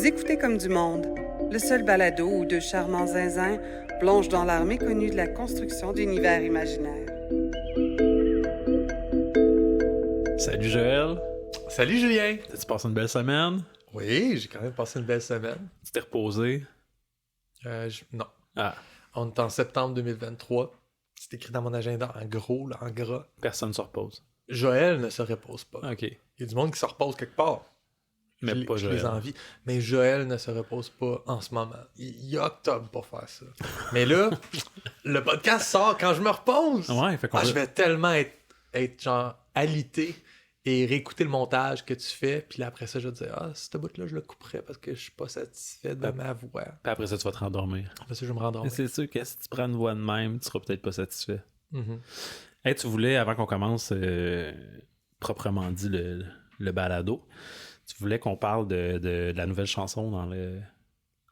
Vous écoutez Comme du monde, le seul balado où deux charmants zinzins plongent dans l'art méconnu de la construction d'univers imaginaires. Salut Joël. Salut Julien. T'as-tu passé une belle semaine? Oui, j'ai quand même passé une belle semaine. Tu t'es reposé? Non. Ah, On est en septembre 2023. C'est écrit dans mon agenda en gros, là, en gras. personne ne se repose. Joël ne se repose pas. OK. Il y a du monde qui se repose quelque part. Mais pas Je Joël. les envie. Mais Joël ne se repose pas en ce moment. Il y a octobre pour faire ça. Mais là, le podcast sort quand je me repose. Ouais, fait qu'on Je vais tellement être genre alité et réécouter le montage que tu fais. Puis là, après ça, je vais te dire, ce bout-là, je le couperais parce que je suis pas satisfait de ma voix. Puis après ça, tu vas te rendormir. Après ça, je vais me rendre Mais c'est sûr que si tu prends une voix de même, tu seras peut-être pas satisfait. Mm-hmm. Hey, tu voulais, avant qu'on commence proprement dit le balado, tu voulais qu'on parle de la nouvelle chanson dans le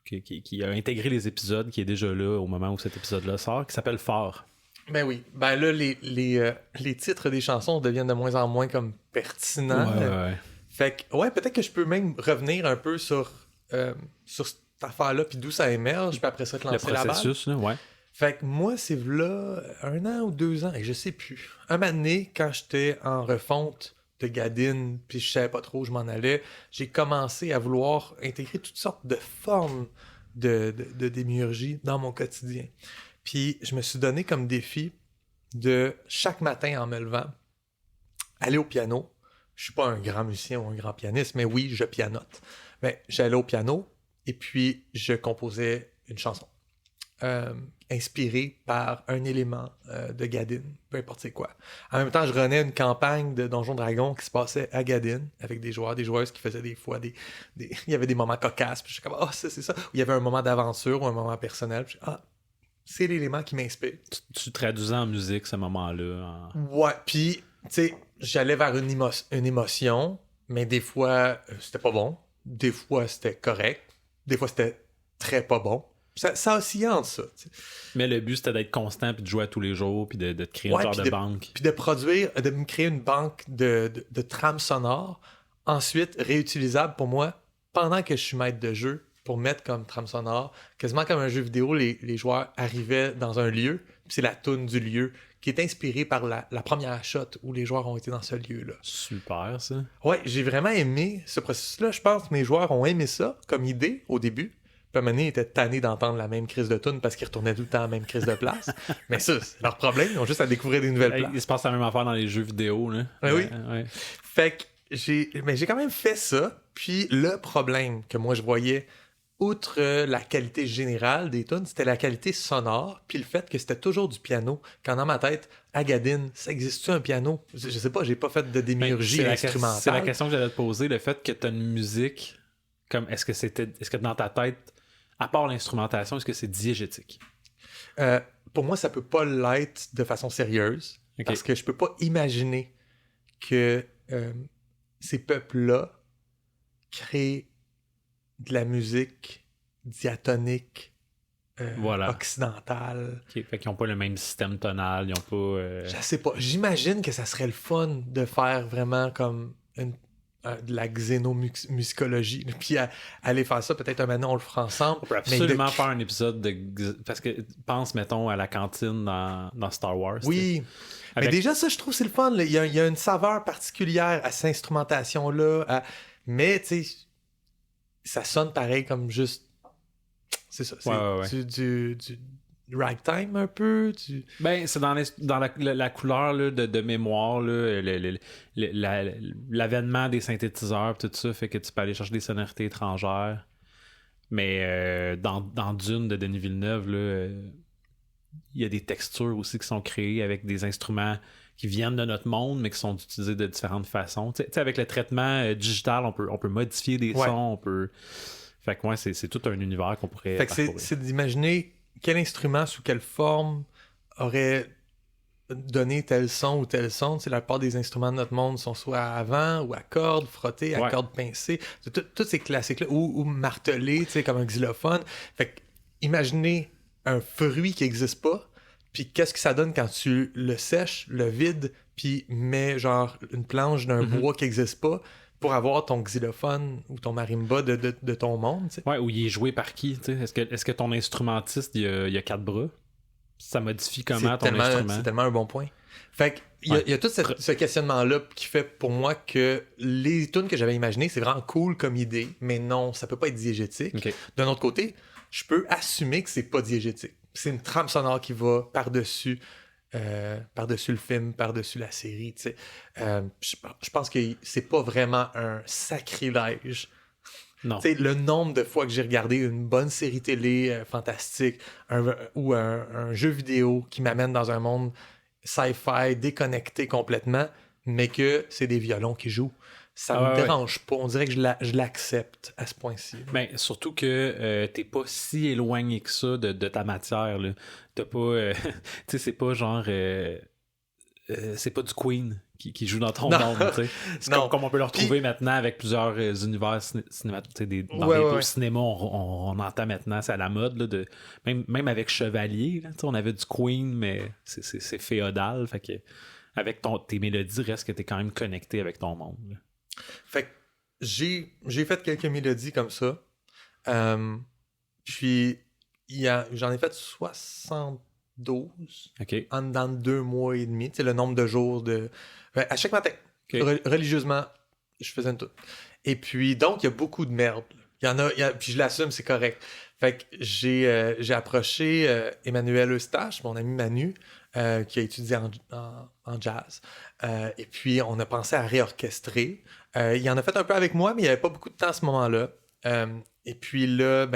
qui a intégré les épisodes, qui est déjà là au moment où cet épisode-là sort, qui s'appelle Fort. Ben oui. Ben là, les titres des chansons deviennent de moins en moins comme pertinents. Ouais. Fait que, ouais, peut-être que je peux même revenir un peu sur cette affaire-là, puis d'où ça émerge, puis après ça, te Le lancer la balle. processus, là, ouais. Fait que moi, c'est là 1 an ou 2 ans, et je sais plus. Un moment donné, quand j'étais en refonte de Gadine, puis je savais pas trop où je m'en allais, j'ai commencé à vouloir intégrer toutes sortes de formes de démiurgie dans mon quotidien. Puis je me suis donné comme défi de chaque matin en me levant, aller au piano. Je suis pas un grand musicien ou un grand pianiste, mais oui, je pianote. Mais j'allais au piano et puis je composais une chanson. Inspirée par un élément de Gadine, peu importe c'est quoi. En même temps, je renais une campagne de Donjons Dragons qui se passait à Gadine, avec des joueurs, des joueuses qui faisaient des fois il y avait des moments cocasses, puis je suis comme, c'est ça. Ou il y avait un moment d'aventure ou un moment personnel, puis c'est l'élément qui m'inspire. Tu traduisais en musique ce moment-là. Ouais, puis, tu sais, j'allais vers une émotion, mais des fois, c'était pas bon. Des fois, c'était correct. Des fois, c'était très pas bon. Ça oscillait entre ça. T'sais. Mais le but, c'était d'être constant, puis de jouer à tous les jours, puis de te créer un genre de banque. Puis de me créer une banque de trames sonores, ensuite réutilisable pour moi, pendant que je suis maître de jeu, pour mettre comme trame sonore, quasiment comme un jeu vidéo, les joueurs arrivaient dans un lieu, puis c'est la toune du lieu, qui est inspirée par la première shot où les joueurs ont été dans ce lieu-là. Super, ça. Ouais, j'ai vraiment aimé ce processus-là. Je pense que mes joueurs ont aimé ça comme idée au début. Puis à un moment donné, ils étaient tannés d'entendre la même crise de toune parce qu'ils retournaient tout le temps à la même crise de place. Mais ça, c'est leur problème. Ils ont juste à découvrir des nouvelles places. Il se passe la même affaire dans les jeux vidéo, là. Oui. Ouais. Fait que j'ai quand même fait ça. Puis le problème que moi je voyais, outre la qualité générale des tunes, c'était la qualité sonore, puis le fait que c'était toujours du piano. Quand dans ma tête, à Gadine, ça existe-tu un piano? Je sais pas, j'ai pas fait de démiurgie instrumentale. C'est la question que j'allais te poser, le fait que t'as une musique, comme est-ce que dans ta tête, à part l'instrumentation, est-ce que c'est diégétique? Pour moi, ça peut pas l'être de façon sérieuse, Okay. parce que je peux pas imaginer que ces peuples-là créent de la musique diatonique occidentale. Okay. Fait qu'ils n'ont pas le même système tonal, ils n'ont pas... Je sais pas. J'imagine que ça serait le fun de faire vraiment comme de la xénomusicologie. Puis aller faire ça, peut-être un moment, on le fera ensemble. On peut absolument faire un épisode parce que pense, mettons, à la cantine dans Star Wars. Oui. Mais déjà, ça, je trouve c'est le fun. Là. Il y a une saveur particulière à cette instrumentation-là. Mais, tu sais, ça sonne pareil comme juste... C'est ça. C'est du ragtime un peu. Ben, c'est dans la couleur là, de mémoire, là, l'avènement des synthétiseurs, tout ça, fait que tu peux aller chercher des sonorités étrangères. Mais dans Dune de Denis Villeneuve, là, il y a des textures aussi qui sont créées avec des instruments qui viennent de notre monde, mais qui sont utilisés de différentes façons. Tu sais, avec le traitement digital, on peut modifier des sons, on peut... Fait que c'est tout un univers qu'on pourrait parcourir. C'est d'imaginer quel instrument, sous quelle forme aurait donné tel son ou tel son. Tu sais, la plupart des instruments de notre monde sont soit à vent ou à cordes frottées, à cordes pincées. Tous ces classiques-là. Ou martelés, tu sais, comme un xylophone. Fait que imaginez un fruit qui n'existe pas, puis qu'est-ce que ça donne quand tu le sèches, le vides, puis mets genre une planche d'un bois qui n'existe pas, pour avoir ton xylophone ou ton marimba de ton monde, tu sais. Ouais, ou il est joué par qui, tu sais? Est-ce que ton instrumentiste, il a 4 bras? Ça modifie comment ton instrument? C'est tellement un bon point. Fait que, il y a tout ce questionnement-là qui fait pour moi que les tunes que j'avais imaginées, c'est vraiment cool comme idée, mais non, ça peut pas être diégétique. Okay. D'un autre côté, je peux assumer que c'est pas diégétique. C'est une trame sonore qui va par-dessus le film, par-dessus la série, tu sais. Je pense que c'est pas vraiment un sacrilège. Non. Tu sais, le nombre de fois que j'ai regardé une bonne série télé fantastique ou un jeu vidéo qui m'amène dans un monde sci-fi déconnecté complètement, mais que c'est des violons qui jouent. Ça me dérange pas. On dirait que je l'accepte à ce point-ci. Mais surtout que t'es pas si éloigné que ça de ta matière. Là. T'as pas... tu sais, c'est pas genre... c'est pas du Queen qui joue dans ton monde. C'est comme on peut le retrouver maintenant avec plusieurs univers cinématographiques. Dans les cinémas, on entend maintenant, c'est à la mode. Là, même avec Chevalier, là, on avait du Queen, mais c'est féodal. Fait que avec tes mélodies, reste que t'es quand même connecté avec ton monde. Là. Fait que j'ai fait quelques mélodies comme ça. Puis j'en ai fait 72 en dedans de 2 mois et demi. C'est le nombre de jours de... à chaque matin, religieusement, je faisais une toute. Et puis, donc, il y a beaucoup de merde. Puis je l'assume, c'est correct. Fait que j'ai approché Emmanuel Eustache, mon ami Manu, qui a étudié en jazz. Et puis, on a pensé à réorchestrer. Il en a fait un peu avec moi, mais il n'y avait pas beaucoup de temps à ce moment-là. Et puis là,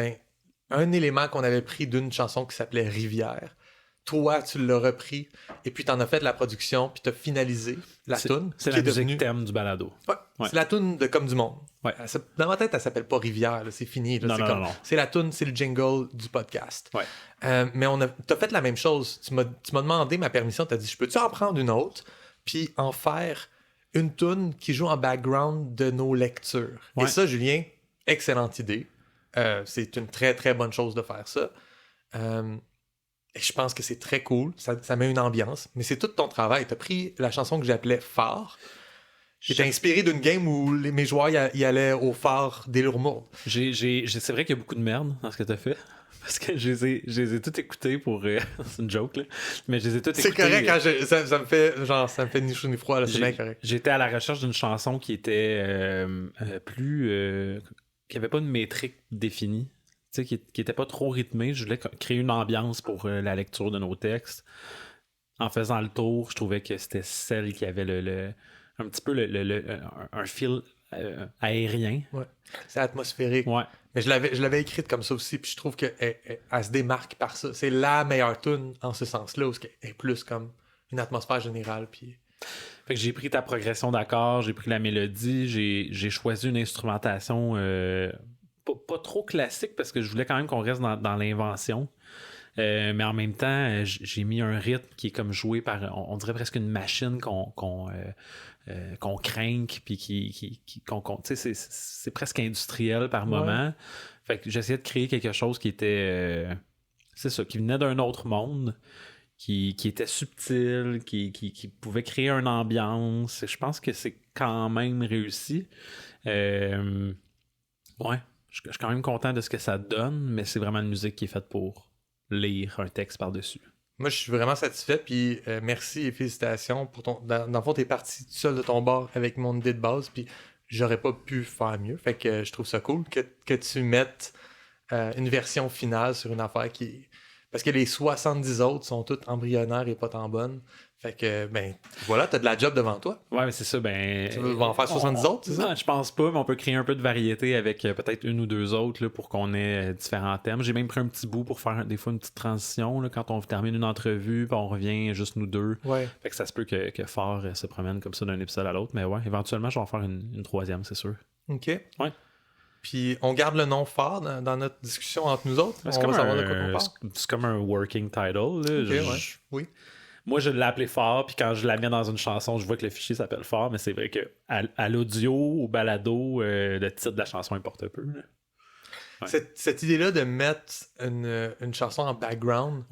un élément qu'on avait pris d'une chanson qui s'appelait Rivière, toi, tu l'as repris, et puis t'en as fait de la production, puis t'as finalisé la toune. C'est la musique thème du balado. Ouais. C'est la toune de Comme du monde. Ouais. Dans ma tête, elle s'appelle pas Rivière, là, c'est fini. Là, non. C'est la toune, c'est le jingle du podcast. Ouais. Mais t'as fait la même chose. Tu m'as demandé ma permission, t'as dit, je peux-tu en prendre une autre, puis en faire une toune qui joue en background de nos lectures. Ouais. Et ça, Julien, excellente idée. C'est une très, très bonne chose de faire ça. Et je pense que c'est très cool. Ça met une ambiance. Mais c'est tout ton travail. Tu as pris la chanson que j'appelais Phare. J'étais inspiré d'une game où mes joueurs y allaient au phare des Lourdes. C'est vrai qu'il y a beaucoup de merde dans ce que tu as fait. Parce que je les ai toutes écoutées pour... c'est une joke, là. Mais je les ai toutes écoutées. C'est correct quand ça me fait ni chaud ni froid. Là, c'est bien correct. J'étais à la recherche d'une chanson qui était qui avait pas une métrique définie. Tu sais, qui était pas trop rythmée. Je voulais créer une ambiance pour la lecture de nos textes. En faisant le tour, je trouvais que c'était celle qui avait un petit peu un fil aérien. Ouais. C'est atmosphérique. Ouais. Mais je l'avais écrite comme ça aussi, puis je trouve qu'elle se démarque par ça. C'est la meilleure tune en ce sens-là, où elle est plus comme une atmosphère générale. Puis... Fait que j'ai pris ta progression d'accords, j'ai pris la mélodie, j'ai choisi une instrumentation pas trop classique parce que je voulais quand même qu'on reste dans l'invention. Mais en même temps, j'ai mis un rythme qui est comme joué par, on dirait presque une machine qu'on crank, puis tu sais, c'est presque industriel par moment. Fait que j'essayais de créer quelque chose qui était, c'est ça, qui venait d'un autre monde, qui était subtil, qui pouvait créer une ambiance. Je pense que c'est quand même réussi. Ouais. Je suis quand même content de ce que ça donne, mais c'est vraiment une musique qui est faite pour lire un texte par-dessus. Moi, je suis vraiment satisfait, puis merci et félicitations pour ton... Dans le fond, t'es parti tout seul de ton bord avec mon idée de base, puis j'aurais pas pu faire mieux. Fait que je trouve ça cool que tu mettes une version finale sur une affaire qui... Parce que les 70 autres sont toutes embryonnaires et pas tant bonnes. Fait que, voilà, t'as de la job devant toi. Ouais, mais c'est ça, Tu veux en faire 70 autres, c'est ça? Non, je pense pas, mais on peut créer un peu de variété avec peut-être une ou deux autres là, pour qu'on ait différents thèmes. J'ai même pris un petit bout pour faire des fois une petite transition là, quand on termine une entrevue, puis on revient juste nous deux. Ouais. Fait que ça se peut que Phare se promène comme ça d'un épisode à l'autre, mais ouais, éventuellement, je vais en faire une troisième, c'est sûr. OK. Ouais. Puis on garde le nom Phare dans notre discussion entre nous autres. C'est comme un working title. Là. Okay, oui. Moi, je l'ai appelé Phare, puis quand je la mets dans une chanson, je vois que le fichier s'appelle Phare, mais c'est vrai que à l'audio, au balado, le titre de la chanson importe peu. Ouais. Cette idée-là de mettre une chanson en background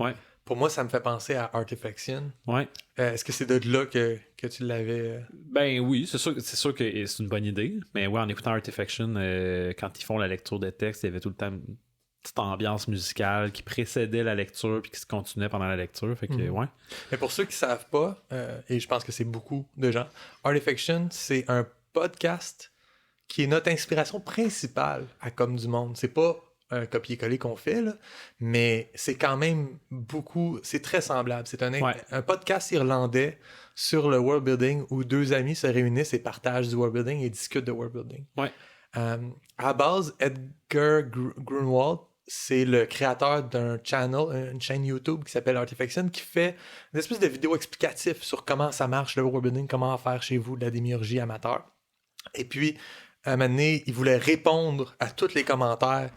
pour moi, ça me fait penser à Artifaction. Ouais. Est-ce que c'est de là que tu l'avais... Ben oui, c'est sûr que c'est une bonne idée. Mais ouais, en écoutant Artifaction, quand ils font la lecture de texte, il y avait tout le temps une petite ambiance musicale qui précédait la lecture puis qui se continuait pendant la lecture. Fait que, ouais. Mais pour ceux qui savent pas, et je pense que c'est beaucoup de gens, Artifaction, c'est un podcast qui est notre inspiration principale à Comme du Monde. C'est pas un copier-coller qu'on fait, là, mais c'est quand même beaucoup... C'est très semblable. C'est un podcast irlandais sur le world building où deux amis se réunissent et partagent du world building et discutent de world building. Ouais. À la base, Edgar Grunwald, c'est le créateur d'un channel, une chaîne YouTube qui s'appelle Artifaction, qui fait une espèce de vidéo explicative sur comment ça marche le world building, comment faire chez vous de la démiurgie amateur. Et puis, à un moment donné, il voulait répondre à tous les commentaires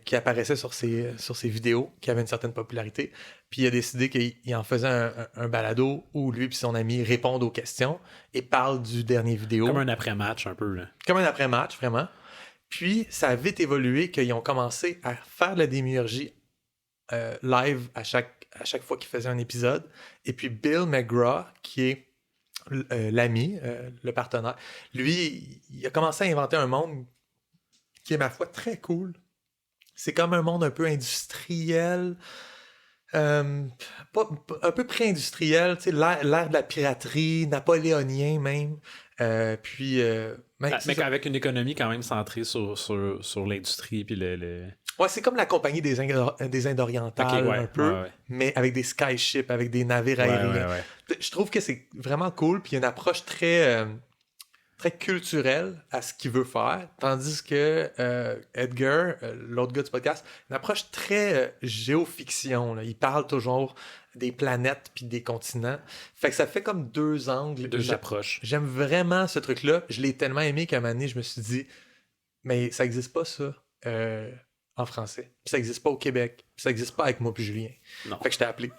qui apparaissaient sur ses vidéos, qui avaient une certaine popularité. Puis il a décidé qu'il en faisait un balado où lui et son ami répondent aux questions et parlent du dernier vidéo. Comme un après-match un peu, là. Comme un après-match, vraiment. Puis ça a vite évolué qu'ils ont commencé à faire de la démiurgie live à chaque fois qu'ils faisaient un épisode. Et puis Bill McGraw, qui est l'ami, le partenaire, lui, il a commencé à inventer un monde qui est, ma foi, très cool. C'est comme un monde un peu industriel, un peu pré-industriel, tu sais, l'ère de la piraterie, napoléonien même. Mais avec une économie quand même centrée sur l'industrie puis le... Ouais, c'est comme la compagnie des Indes orientales, un peu, mais avec des skyships, avec des navires aériens. Ouais. Je trouve que c'est vraiment cool, puis il y a une approche très culturelle à ce qu'il veut faire, tandis que Edgar, l'autre gars du podcast, une approche très géofiction. Là. Il parle toujours des planètes puis des continents. Fait que ça fait comme deux angles. Deux approches. J'aime vraiment ce truc-là. Je l'ai tellement aimé qu'à un moment donné, je me suis dit, mais ça n'existe pas, ça, en français. Puis ça n'existe pas au Québec. Puis ça n'existe pas avec moi puis Julien. Non. Fait que je t'ai appelé.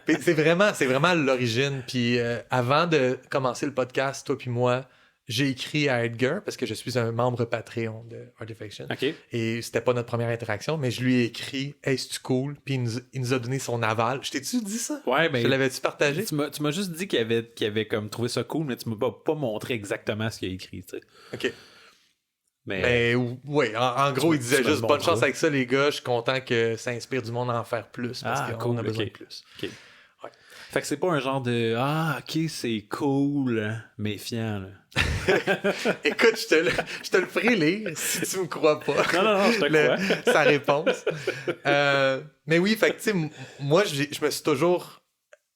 Puis c'est vraiment l'origine. Puis avant de commencer le podcast, toi puis moi, j'ai écrit à Edgar parce que je suis un membre Patreon de Artifaction. Okay. Et c'était pas notre première interaction, mais je lui ai écrit « Hey, c'est-tu cool? » Puis il nous a donné son aval. Je t'ai-tu dit ça? Ouais, mais... Je l'avais-tu partagé? Tu m'as juste dit qu'il avait comme trouvé ça cool, mais tu m'as pas montré exactement ce qu'il a écrit, tu sais. OK. Mais oui, en gros, il disait juste « Bonne chance ça. avec ça, les gars. Je suis content que ça inspire du monde à en faire plus. Parce qu'on a besoin de plus. » Okay. Ouais. Fait que c'est pas un genre de « Ah, OK, c'est cool, méfiant, là. » Écoute, je te le ferai lire si tu me crois pas. Non, je te crois. Sa réponse. Mais oui, fait que, tu sais, moi, je me suis toujours...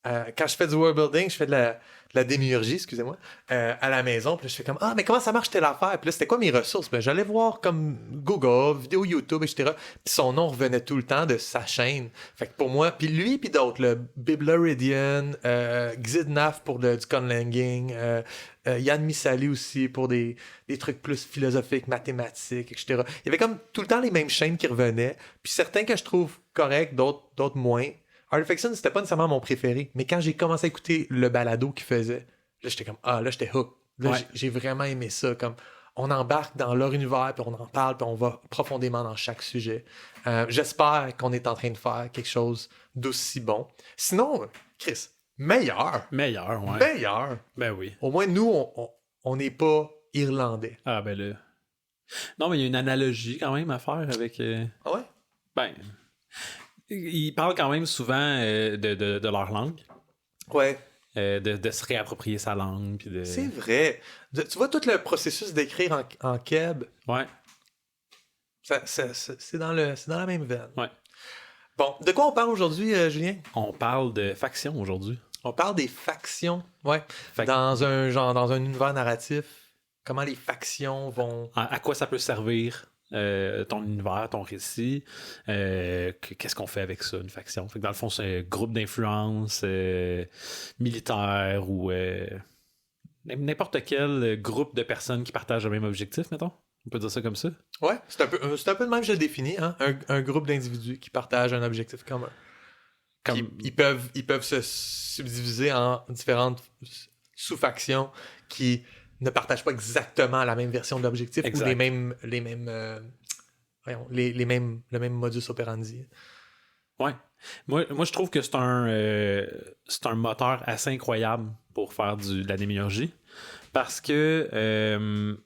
quand je fais du world building, je fais de la démiurgie, excusez-moi, à la maison. Puis là, je fais comme, mais comment ça marche telle affaire? Puis là, c'était quoi mes ressources? Ben, j'allais voir comme Google, vidéo YouTube, etc. Puis son nom revenait tout le temps de sa chaîne. Fait que pour moi, puis lui, puis d'autres, le Biblaridian, Xidnaf pour du conlanging, Yann Misali aussi pour des trucs plus philosophiques, mathématiques, etc. Il y avait comme tout le temps les mêmes chaînes qui revenaient. Puis certains que je trouve corrects, d'autres moins. Artifaction, c'était pas nécessairement mon préféré, mais quand j'ai commencé à écouter le balado qu'il faisait, là, j'étais comme, là, j'étais hook. Là, j'ai vraiment aimé ça, comme, on embarque dans leur univers, puis on en parle, puis on va profondément dans chaque sujet. J'espère qu'on est en train de faire quelque chose d'aussi bon. Sinon, Chris, meilleur. Meilleur. Ben oui. Au moins, nous, on n'est pas irlandais. Ah, ben là. Non, mais il y a une analogie quand même à faire avec... Ah ouais? Ben... Ils parlent quand même souvent de leur langue. Ouais. De se réapproprier sa langue. Puis de... C'est vrai. Tu vois tout le processus d'écrire en keb. Ouais. C'est dans la même veine. Ouais. Bon, de quoi on parle aujourd'hui, Julien? On parle de factions aujourd'hui. On parle des factions. Ouais. Dans un univers narratif, comment les factions vont... À quoi ça peut servir? Ton univers, ton récit, qu'est-ce qu'on fait avec ça, une faction? Fait que dans le fond, c'est un groupe d'influence militaire ou n'importe quel groupe de personnes qui partagent le même objectif, mettons. On peut dire ça comme ça? Ouais, c'est un peu de même que je le définis, hein? Un groupe d'individus qui partagent un objectif commun. Ils peuvent se subdiviser en différentes sous-factions qui ne partagent pas exactement la même version de l'objectif ou le même modus operandi. Ouais. Moi, je trouve que c'est un moteur assez incroyable pour faire de la démiurgie. Parce que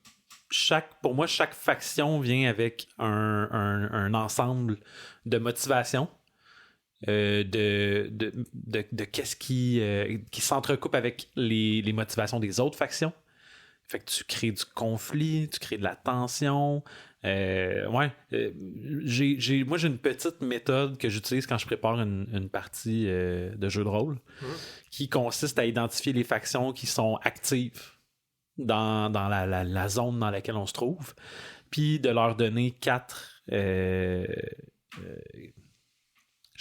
pour moi, chaque faction vient avec un ensemble de motivations. De qu'est-ce qui s'entrecoupe avec les motivations des autres factions. Fait que tu crées du conflit, tu crées de la tension. Moi, j'ai une petite méthode que j'utilise quand je prépare une partie de jeu de rôle qui consiste à identifier les factions qui sont actives dans la zone dans laquelle on se trouve, puis de leur donner 4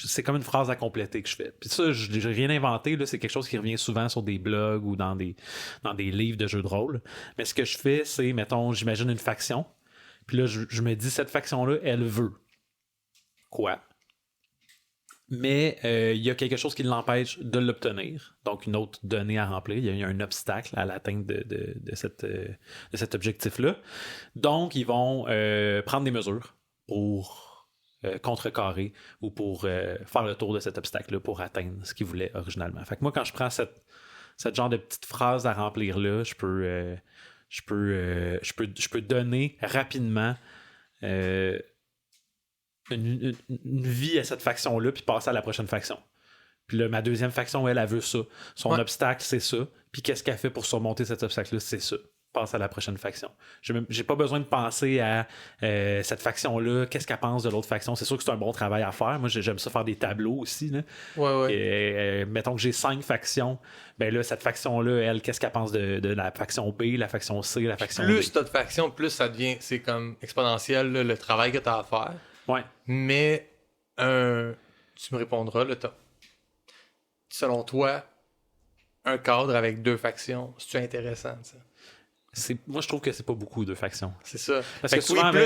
c'est comme une phrase à compléter que je fais. Puis ça, je n'ai rien inventé, là, c'est quelque chose qui revient souvent sur des blogs ou dans des livres de jeux de rôle. Mais ce que je fais, c'est, mettons, j'imagine une faction, puis là, je me dis, cette faction-là, elle veut quoi? Mais il y a quelque chose qui l'empêche de l'obtenir. Donc, une autre donnée à remplir. Il y a un obstacle à l'atteinte de cet objectif-là. Donc, ils vont prendre des mesures pour contrecarrer ou pour faire le tour de cet obstacle-là pour atteindre ce qu'ils voulaient originalement. Fait que moi, quand je prends cette genre de petite phrase à remplir-là, je peux donner rapidement une vie à cette faction-là puis passer à la prochaine faction. Puis là, ma deuxième faction, elle veut ça. Son obstacle, c'est ça. Puis qu'est-ce qu'elle fait pour surmonter cet obstacle-là? C'est ça. Passe à la prochaine faction. J'ai pas besoin de penser à cette faction-là, qu'est-ce qu'elle pense de l'autre faction. C'est sûr que c'est un bon travail à faire. Moi, j'aime ça faire des tableaux aussi. Là. Ouais. Et, mettons que j'ai 5 factions. Ben là, cette faction-là, elle, qu'est-ce qu'elle pense de la faction B, la faction C, la faction D? Plus t'as de factions, plus ça devient, c'est comme exponentiel, là, le travail que t'as à faire. Ouais. Mais, tu me répondras, là, selon toi, un cadre avec 2 factions, c'est-tu intéressant, ça? Moi, je trouve que c'est pas beaucoup de factions. C'est ça. Parce que souvent, plus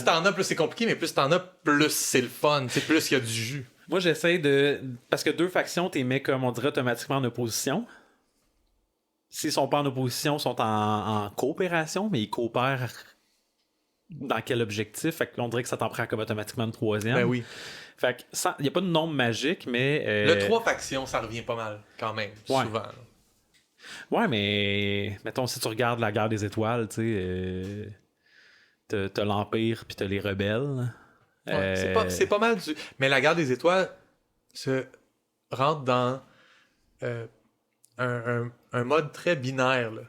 t'en as, plus c'est compliqué, mais plus t'en as, plus c'est le fun. C'est plus il y a du jus. Moi, j'essaie de... Parce que 2 factions, t'es mets comme on dirait automatiquement en opposition. S'ils sont pas en opposition, ils sont en coopération, mais ils coopèrent dans quel objectif? Fait qu'on dirait que ça t'en prend comme automatiquement une 3e. Ben oui. Fait que il n'y a pas de nombre magique, mais... Le 3 factions, ça revient pas mal, quand même, souvent. Là. Ouais, mais mettons, si tu regardes la guerre des étoiles, tu sais, t'as l'Empire puis t'as les rebelles. Ouais, c'est pas mal du... Mais la guerre des étoiles se rentre dans un mode très binaire, là.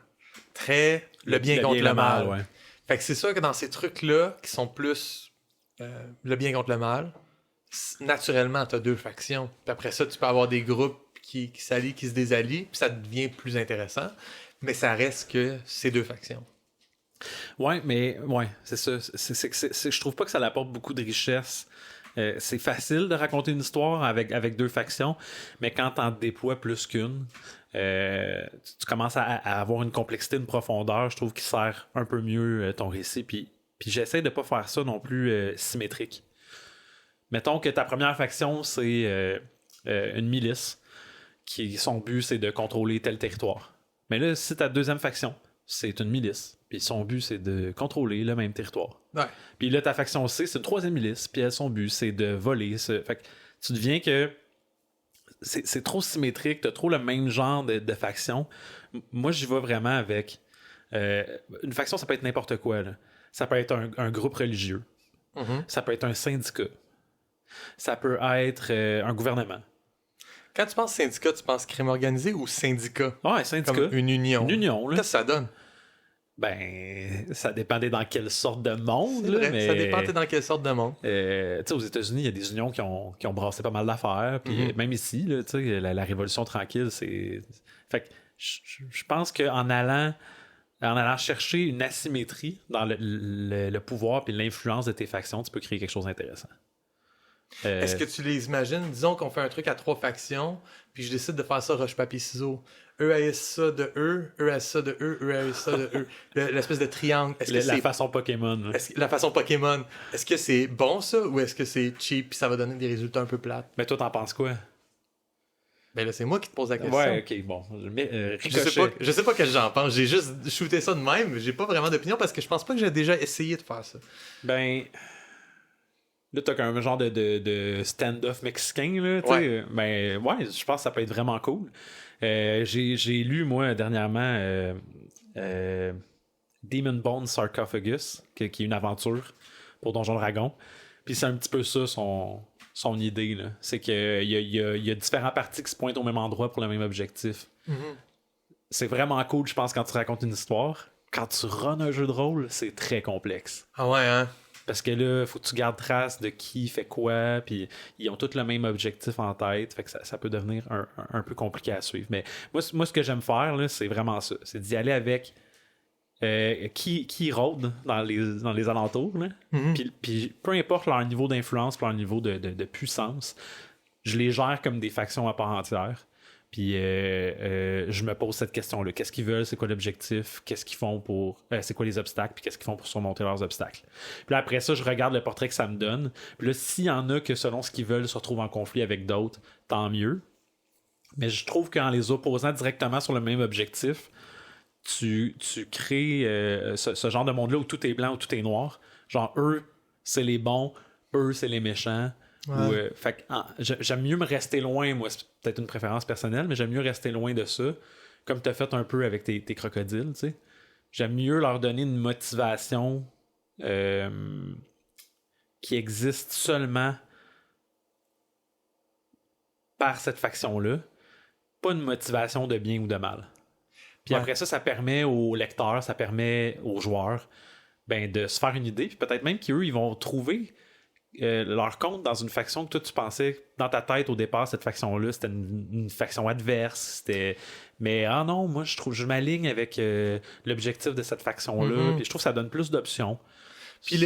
Très le bien contre le mal. Ouais. Fait que c'est sûr que dans ces trucs-là, qui sont plus le bien contre le mal, naturellement, t'as 2 factions. Puis après ça, tu peux avoir des groupes qui s'allient, qui se désallient, puis ça devient plus intéressant. Mais ça reste que ces 2 factions. Ouais, mais c'est ça. Je trouve pas que ça apporte beaucoup de richesse. C'est facile de raconter une histoire avec 2 factions, mais quand t'en déploies plus qu'une, tu commences à avoir une complexité, une profondeur, je trouve, qui sert un peu mieux ton récit. Puis j'essaie de pas faire ça non plus symétrique. Mettons que ta première faction, c'est une milice. Son but, c'est de contrôler tel territoire. Mais là, si ta deuxième faction, c'est une milice, puis son but, c'est de contrôler le même territoire. Ouais. Puis là, ta faction C, c'est une 3e milice, puis elle, son but, c'est de voler. Fait que tu deviens que c'est trop symétrique, t'as trop le même genre de faction. Moi, j'y vais vraiment avec... une faction, ça peut être n'importe quoi. Là. Ça peut être un groupe religieux. Mm-hmm. Ça peut être un syndicat. Ça peut être un gouvernement. Quand tu penses syndicat, tu penses crime organisé ou syndicat? Ouais, syndicat. Comme une union. Une union, là. Qu'est-ce que ça donne? Ben, ça dépendait dans quelle sorte de monde. C'est là, vrai, mais... ça dépendait dans quelle sorte de monde. Tu sais, aux États-Unis, il y a des unions qui ont brassé pas mal d'affaires. Puis même ici, là, tu sais, la Révolution tranquille, c'est... Fait que je pense qu'en allant chercher une asymétrie dans le pouvoir et l'influence de tes factions, tu peux créer quelque chose d'intéressant. Est-ce que tu les imagines? Disons qu'on fait un truc à 3 factions, puis je décide de faire ça roche-papier-ciseaux. Eux haïssent ça de eux haïssent ça de eux haïssent ça de eux. L'espèce de triangle. La façon Pokémon. La façon Pokémon. Est-ce que c'est bon, ça, ou est-ce que c'est cheap, puis ça va donner des résultats un peu plates? Mais toi, t'en penses quoi? Ben là, c'est moi qui te pose la question. Ouais, ok, bon. Je sais pas que j'en pense. J'ai juste shooté ça de même. J'ai pas vraiment d'opinion parce que je pense pas que j'ai déjà essayé de faire ça. Ben... Là, t'as un genre de stand-off mexicain, là, tu sais. Ben, ouais, je pense que ça peut être vraiment cool. J'ai lu, moi, dernièrement, Demon Bone Sarcophagus, qui est une aventure pour Donjon Dragon. Puis c'est un petit peu ça, son idée, là. C'est qu'il y a différents parties qui se pointent au même endroit pour le même objectif. Mhm. C'est vraiment cool, je pense, quand tu racontes une histoire. Quand tu runs un jeu de rôle, c'est très complexe. Ah ouais, hein? Parce que là, faut que tu gardes trace de qui fait quoi, puis ils ont tous le même objectif en tête, fait que ça peut devenir un peu compliqué à suivre. Mais moi ce que j'aime faire, là, c'est vraiment ça. C'est d'y aller avec qui rôde dans les alentours, là. Mhm. Puis peu importe leur niveau d'influence, leur niveau de puissance, je les gère comme des factions à part entière. Puis je me pose cette question-là. Qu'est-ce qu'ils veulent? C'est quoi l'objectif? Qu'est-ce qu'ils font pour... c'est quoi les obstacles? Puis qu'est-ce qu'ils font pour surmonter leurs obstacles? Puis là, après ça, je regarde le portrait que ça me donne. Puis là, s'il y en a que, selon ce qu'ils veulent, se retrouvent en conflit avec d'autres, tant mieux. Mais je trouve qu'en les opposant directement sur le même objectif, tu crées ce genre de monde-là où tout est blanc ou tout est noir. Genre, eux, c'est les bons. Eux, c'est les méchants. Ouais. Fait que, j'aime mieux me rester loin, moi, c'est peut-être une préférence personnelle, mais j'aime mieux rester loin de ça, comme tu as fait un peu avec tes crocodiles, tu sais. J'aime mieux leur donner une motivation qui existe seulement par cette faction-là, pas une motivation de bien ou de mal. Puis après ça permet aux lecteurs, ça permet aux joueurs de se faire une idée, puis peut-être même qu'eux, ils vont trouver leur compte dans une faction que toi tu pensais dans ta tête au départ, cette faction-là c'était une faction adverse, mais non, moi je m'aligne avec l'objectif de cette faction-là, puis je trouve que ça donne plus d'options. Puis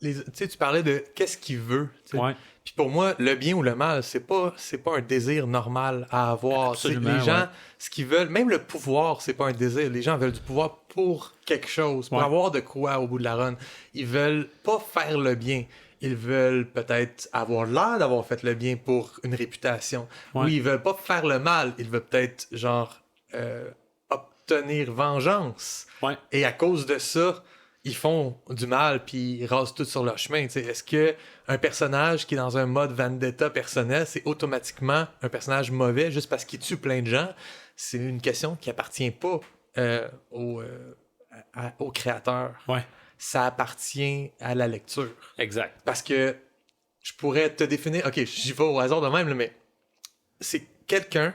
tu sais, tu parlais de qu'est-ce qu'il veut. Ouais. Puis pour moi, le bien ou le mal, c'est pas un désir normal à avoir. Absolument, les gens, ce qu'ils veulent, même le pouvoir, c'est pas un désir. Les gens veulent du pouvoir pour quelque chose, pour avoir de quoi au bout de la run. Ils veulent pas faire le bien. Ils veulent peut-être avoir l'air d'avoir fait le bien pour une réputation. Ouais. Ou ils veulent pas faire le mal. Ils veulent peut-être, genre, obtenir vengeance. Ouais. Et à cause de ça, ils font du mal puis ils rasent tout sur leur chemin. T'sais. Est-ce que un personnage qui est dans un mode vendetta personnel, c'est automatiquement un personnage mauvais juste parce qu'il tue plein de gens? C'est une question qui appartient pas au créateur. Ouais. Ça appartient à la lecture. Exact. Parce que je pourrais te définir... OK, j'y vais au hasard de même, là, mais c'est quelqu'un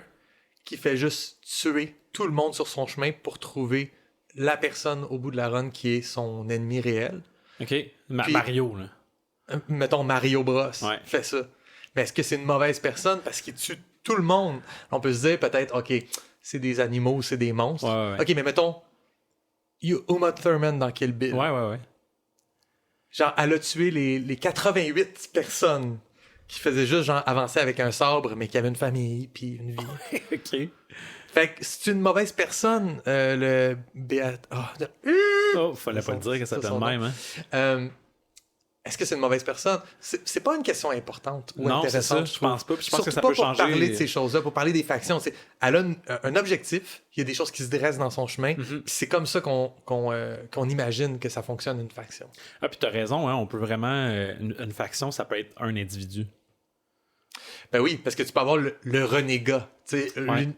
qui fait juste tuer tout le monde sur son chemin pour trouver la personne au bout de la run qui est son ennemi réel. OK. Puis, Mario, là. Mettons Mario Bros. Ouais. Fait ça. Mais est-ce que c'est une mauvaise personne parce qu'il tue tout le monde? On peut se dire peut-être, OK, c'est des animaux, c'est des monstres. Ouais. OK, mais mettons Uma Thurman dans Kill Bill. Ouais. Genre, elle a tué les 88 personnes qui faisaient juste genre avancer avec un sabre, mais qui avaient une famille puis une vie. OK. Fait que c'est une mauvaise personne, le Béat... Fallait pas le dire que ça s'appelle même, hein. Est-ce que c'est une mauvaise personne? C'est pas une question importante ou non, intéressante. c'est ça, je pense pas. Puis je pense que ça pas peut pour changer. Parler de ces choses-là, pour parler des factions. Elle a un objectif, il y a des choses qui se dressent dans son chemin, puis c'est comme ça qu'on imagine que ça fonctionne une faction. Ah, puis t'as raison, hein, on peut vraiment... une faction, ça peut être un individu. Ben oui, parce que tu peux avoir le renégat,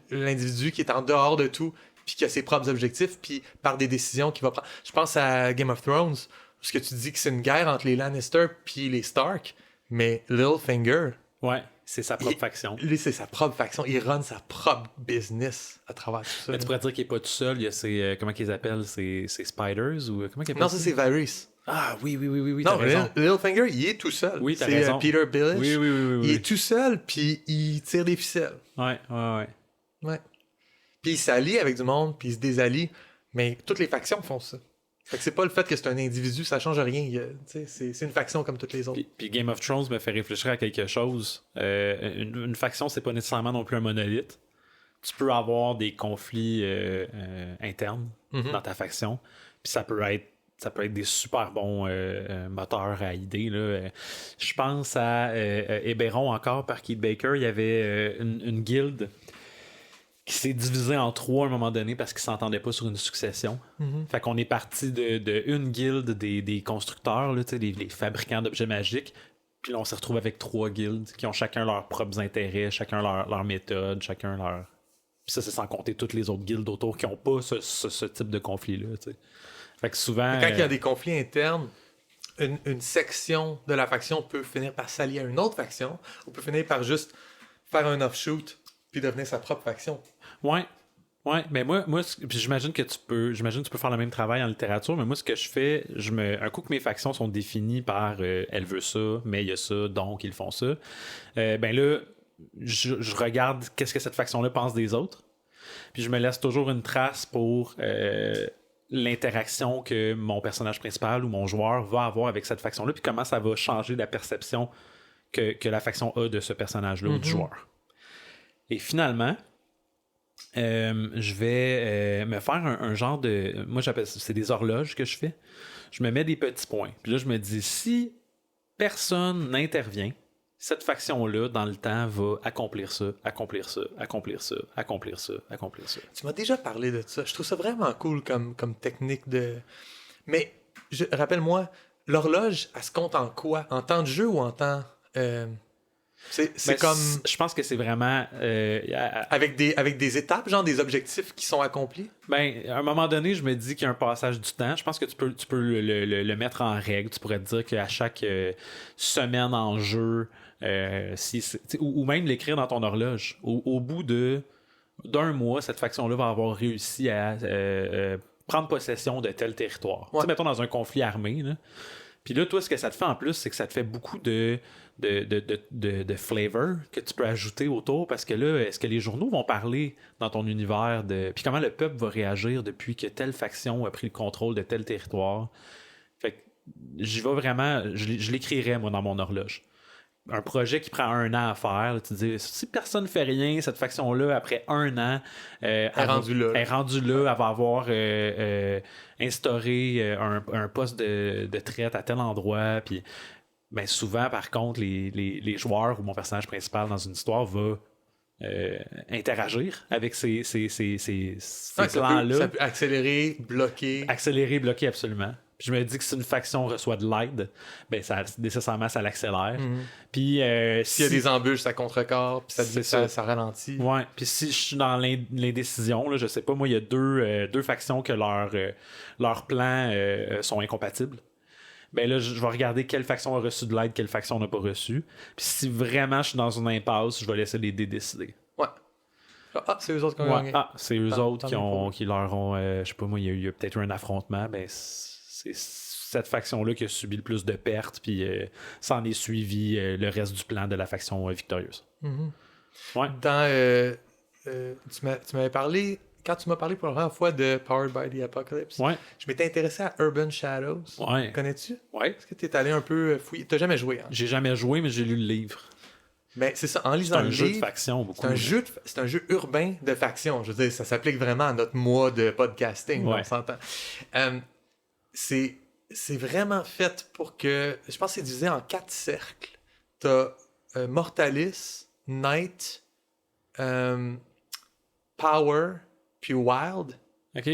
l'individu qui est en dehors de tout, puis qui a ses propres objectifs, puis par des décisions qu'il va prendre. Je pense à Game of Thrones, parce que tu dis que c'est une guerre entre les Lannister puis les Stark, mais Littlefinger... Ouais, c'est sa propre faction. Lui, c'est sa propre faction. Il run sa propre business à travers tout ça. Mais tu pourrais dire qu'il n'est pas tout seul. Il y a ses... comment qu'ils appellent? Ses Spiders? Ou comment qu'ils appellent non, ça, c'est Varys. Ah, oui, non, t'as raison. Littlefinger, il est tout seul. Oui, t'as c'est raison. Peter Baelish. Oui. Il est tout seul, puis il tire des ficelles. Ouais. Puis il s'allie avec du monde, puis il se désallie. Mais toutes les factions font ça. Fait que c'est pas le fait que c'est un individu, ça change rien. C'est une faction comme toutes les autres. Puis Game of Thrones me fait réfléchir à quelque chose. Une faction, c'est pas nécessairement non plus un monolithe. Tu peux avoir des conflits internes dans ta faction. Puis ça peut être des super bons moteurs à idées. Là. Je pense à Eberron encore par Keith Baker. Il y avait une guilde qui s'est divisé en 3 à un moment donné parce qu'ils s'entendaient pas sur une succession. Fait qu'on est parti de une guilde des constructeurs, là, les fabricants d'objets magiques. Puis là, on s'est retrouvé avec 3 guildes qui ont chacun leurs propres intérêts, chacun leur méthode, chacun leur... Puis ça, c'est sans compter toutes les autres guildes autour qui ont pas ce type de conflit-là, t'sais. Fait que souvent... Quand il y a des conflits internes, une section de la faction peut finir par s'allier à une autre faction, ou peut finir par juste faire un offshoot puis devenir sa propre faction. Ouais, mais moi puis j'imagine que tu peux faire le même travail en littérature, mais moi ce que je fais, un coup que mes factions sont définies par elle veut ça, mais il y a ça, donc ils font ça, ben là je regarde qu'est-ce que cette faction-là pense des autres, puis je me laisse toujours une trace pour l'interaction que mon personnage principal ou mon joueur va avoir avec cette faction-là, puis comment ça va changer la perception que la faction a de ce personnage-là ou du joueur. Et finalement, je vais me faire un genre de... Moi, j'appelle ça, c'est des horloges que je fais. Je me mets des petits points. Puis là, je me dis, si personne n'intervient, cette faction-là, dans le temps, va accomplir ça, accomplir ça, accomplir ça, accomplir ça, accomplir ça. Tu m'as déjà parlé de ça. Je trouve ça vraiment cool comme technique de... Mais, rappelle-moi, l'horloge, elle se compte en quoi? En temps de jeu ou en temps... C'est comme... Je pense que c'est vraiment... Avec des étapes, genre des objectifs qui sont accomplis? Ben, à un moment donné, je me dis qu'il y a un passage du temps. Je pense que tu peux le mettre en règle. Tu pourrais te dire qu'à chaque semaine en jeu, ou même l'écrire dans ton horloge. Au bout d'un mois, cette faction-là va avoir réussi à prendre possession de tel territoire. Ouais. Tu sais, mettons dans un conflit armé, là. Puis là, toi, ce que ça te fait en plus, c'est que ça te fait beaucoup de flavor que tu peux ajouter autour, parce que là, est-ce que les journaux vont parler dans ton univers puis comment le peuple va réagir depuis que telle faction a pris le contrôle de tel territoire. Fait que j'y vais vraiment, je l'écrirais, moi, dans mon horloge. Un projet qui prend 1 an à faire, là, tu te dis, si personne ne fait rien, cette faction-là, après 1 an, elle est rendue là, elle va avoir instauré un poste de traite à tel endroit, puis ben, souvent, par contre, les joueurs ou mon personnage principal dans une histoire va interagir avec ces plans-là. Ça peut accélérer, bloquer. Accélérer, bloquer, absolument. Puis je me dis que si une faction reçoit de l'aide, ben nécessairement ça l'accélère. Puis s'il y a des embûches, ça contrecarre, puis ça ralentit. Ouais. Puis si je suis dans l'indécision, là, je sais pas, moi il y a deux factions que leurs plans sont incompatibles. Ben là, je vais regarder quelle faction a reçu de l'aide, quelle faction n'a pas reçu. Puis si vraiment je suis dans une impasse, je vais laisser les dés décider. Ouais. Ah, c'est eux autres qui ont gagné. Ah, c'est eux autres qui leur ont... je sais pas moi, il y a peut-être eu un affrontement. Ben c'est cette faction-là qui a subi le plus de pertes, puis s'en est suivi le reste du plan de la faction victorieuse. Ouais. Tu m'avais parlé... Quand tu m'as parlé pour la première fois de Powered by the Apocalypse, je m'étais intéressé à Urban Shadows. Ouais. Connais-tu? Ouais. Est-ce que tu es allé un peu fouiller? T'as jamais joué, hein? J'ai jamais joué, mais j'ai lu le livre. Ben, c'est ça, en lisant le livre... C'est un jeu de faction, beaucoup. C'est un jeu urbain de faction. Je veux dire, ça s'applique vraiment à notre mois de podcasting, on s'entend. C'est vraiment fait pour que... Je pense que c'est divisé en 4 cercles. T'as Mortalis, Night, Power... puis Wild. OK.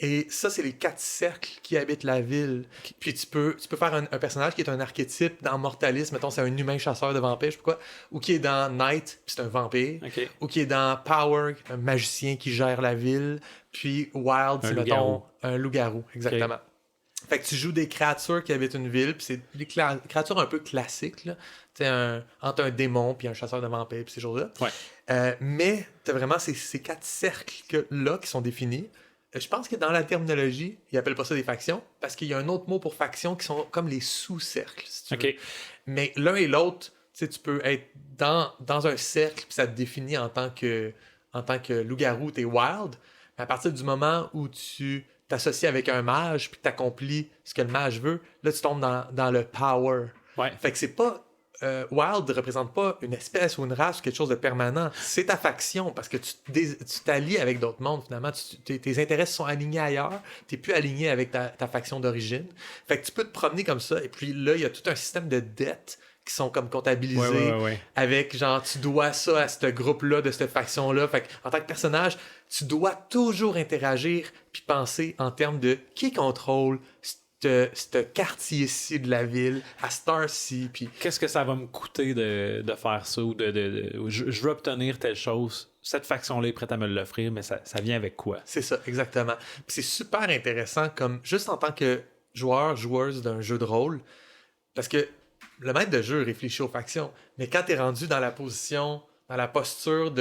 Et ça, c'est les 4 cercles qui habitent la ville. Puis tu peux faire un personnage qui est un archétype dans Mortalis, mettons, c'est un humain chasseur de vampires, je sais pas quoi, ou qui est dans Night, puis c'est un vampire, ou qui est dans Power, un magicien qui gère la ville, puis Wild, c'est, mettons, un loup-garou, exactement. Fait que tu joues des créatures qui habitent une ville, puis c'est des créatures un peu classiques, là. Entre un démon puis un chasseur de vampires, puis ces choses-là. Mais t'as vraiment ces 4 cercles-là qui sont définis. Je pense que dans la terminologie, ils appellent pas ça des factions, parce qu'il y a un autre mot pour faction qui sont comme les sous-cercles, si tu veux. Mais l'un et l'autre, tu peux être dans un cercle, puis ça te définit en tant que loup-garou, t'es wild. Mais à partir du moment où tu t'associes avec un mage, puis t'accomplis ce que le mage veut, là, tu tombes dans le power. Fait que c'est pas... Wild ne représente pas une espèce ou une race ou quelque chose de permanent. C'est ta faction parce que tu t'allies avec d'autres mondes finalement. Tes intérêts sont alignés ailleurs. Tu n'es plus aligné avec ta faction d'origine. Fait que tu peux te promener comme ça. Et puis là, il y a tout un système de dettes qui sont comme comptabilisés Ouais. avec genre tu dois ça à ce groupe-là de cette faction-là. Fait en tant que personnage, tu dois toujours interagir puis penser en termes de qui contrôle ce quartier-ci de la ville, à Star-ci, puis Qu'est-ce que ça va me coûter de faire ça ou je veux obtenir telle chose. Cette faction-là est prête à me l'offrir, mais ça vient avec quoi? c'est ça, exactement. Puis c'est super intéressant comme juste en tant que joueuse d'un jeu de rôle, parce que le maître de jeu réfléchit aux factions, mais quand t'es rendu dans la position, dans la posture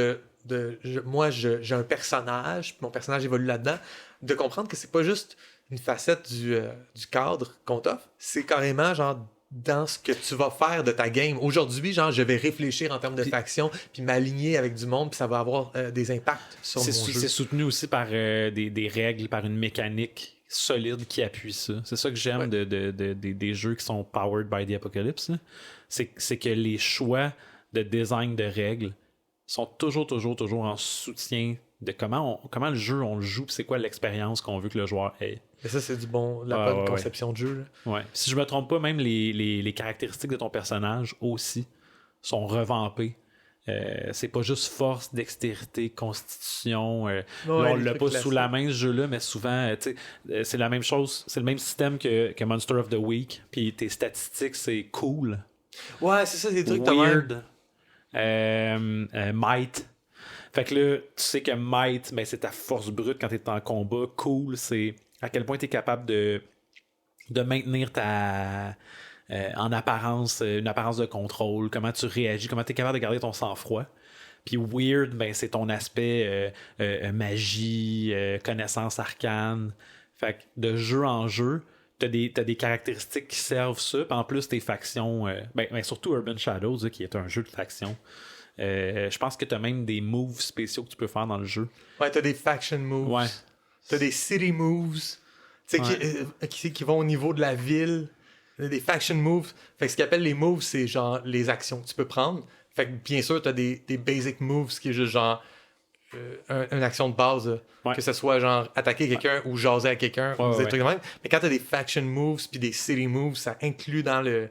j'ai un personnage, puis mon personnage évolue là-dedans, de comprendre que c'est pas juste une facette du cadre qu'on t'offre, c'est carrément genre dans ce que tu vas faire de ta game. Aujourd'hui, genre, je vais réfléchir en termes de factions, puis m'aligner avec du monde, puis ça va avoir des impacts sur mon jeu. C'est soutenu aussi par des règles, par une mécanique solide qui appuie ça. C'est ça que j'aime des jeux qui sont powered by the Apocalypse. Là. C'est que les choix de design de règles sont toujours en soutien de comment le jeu on le joue, puis c'est quoi l'expérience qu'on veut que le joueur ait. Mais ça, c'est la bonne conception de jeu. Là. Ouais. Si je me trompe pas, même les caractéristiques de ton personnage aussi sont revampées. C'est pas juste force, dextérité, constitution. On l'a pas sous la main ce jeu-là, mais souvent, c'est la même chose. C'est le même système que Monster of the Week. Puis tes statistiques, c'est cool. Ouais, c'est ça, des trucs weird. Might. Fait que là, tu sais que Might, ben, c'est ta force brute quand t'es en combat. Cool, c'est à quel point t'es capable de maintenir en apparence, une apparence de contrôle, comment tu réagis, comment tu es capable de garder ton sang-froid. Puis weird, ben, c'est ton aspect magie, connaissance arcane. Fait que de jeu en jeu, t'as des caractéristiques qui servent ça. Puis en plus, tes factions, surtout Urban Shadows, qui est un jeu de factions. Je pense que t'as même des moves spéciaux que tu peux faire dans le jeu. Ouais, t'as des faction moves. Ouais. T'as des city moves. Tu sais, qui vont au niveau de la ville. Des faction moves. Fait que ce qu'ils appellent les moves, c'est genre les actions que tu peux prendre. Fait que bien sûr, t'as des basic moves, qui est juste genre une action de base. Que ce soit genre attaquer quelqu'un ou jaser à quelqu'un. Ou des trucs de même. Mais quand t'as des faction moves puis des city moves, ça inclut dans le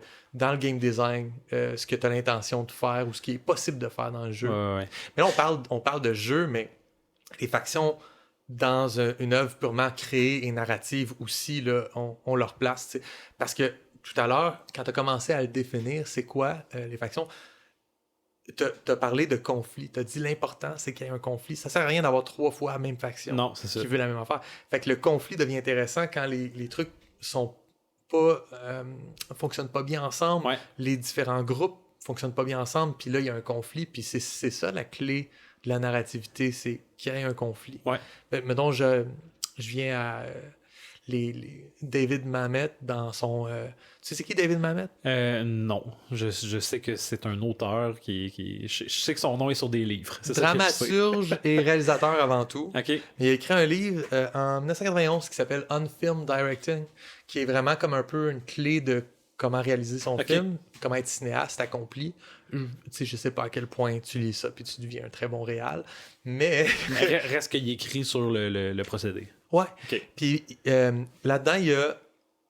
game design ce que t'as l'intention de faire ou ce qui est possible de faire dans le jeu. Ouais. Mais là, on parle de jeu, mais les factions dans une œuvre purement créée et narrative aussi, là, on leur place. T'sais. Parce que tout à l'heure, quand tu as commencé à le définir, c'est quoi les factions, tu as parlé de conflit. Tu as dit l'important, c'est qu'il y ait un conflit. Ça sert à rien d'avoir 3 fois la même faction qui veut la même affaire. Fait que le conflit devient intéressant quand les trucs fonctionnent pas bien ensemble. Ouais. Les différents groupes fonctionnent pas bien ensemble. Puis là, il y a un conflit. Puis c'est ça la clé de la narrativité, c'est qu'il y ait un conflit. Ouais. Mettons, je viens à David Mamet dans son... tu sais c'est qui David Mamet? Non. Je sais que c'est un auteur qui je sais que son nom est sur des livres. C'est dramaturge et réalisateur avant tout. Okay. Il a écrit un livre en 1991 qui s'appelle Unfilmed Directing, qui est vraiment comme un peu une clé de comment réaliser son film, comment être cinéaste accompli. Tu sais, je sais pas à quel point tu lis ça puis tu deviens un très bon réal, mais... Reste qu'il écrit sur le procédé. Ouais. Okay. Puis là-dedans,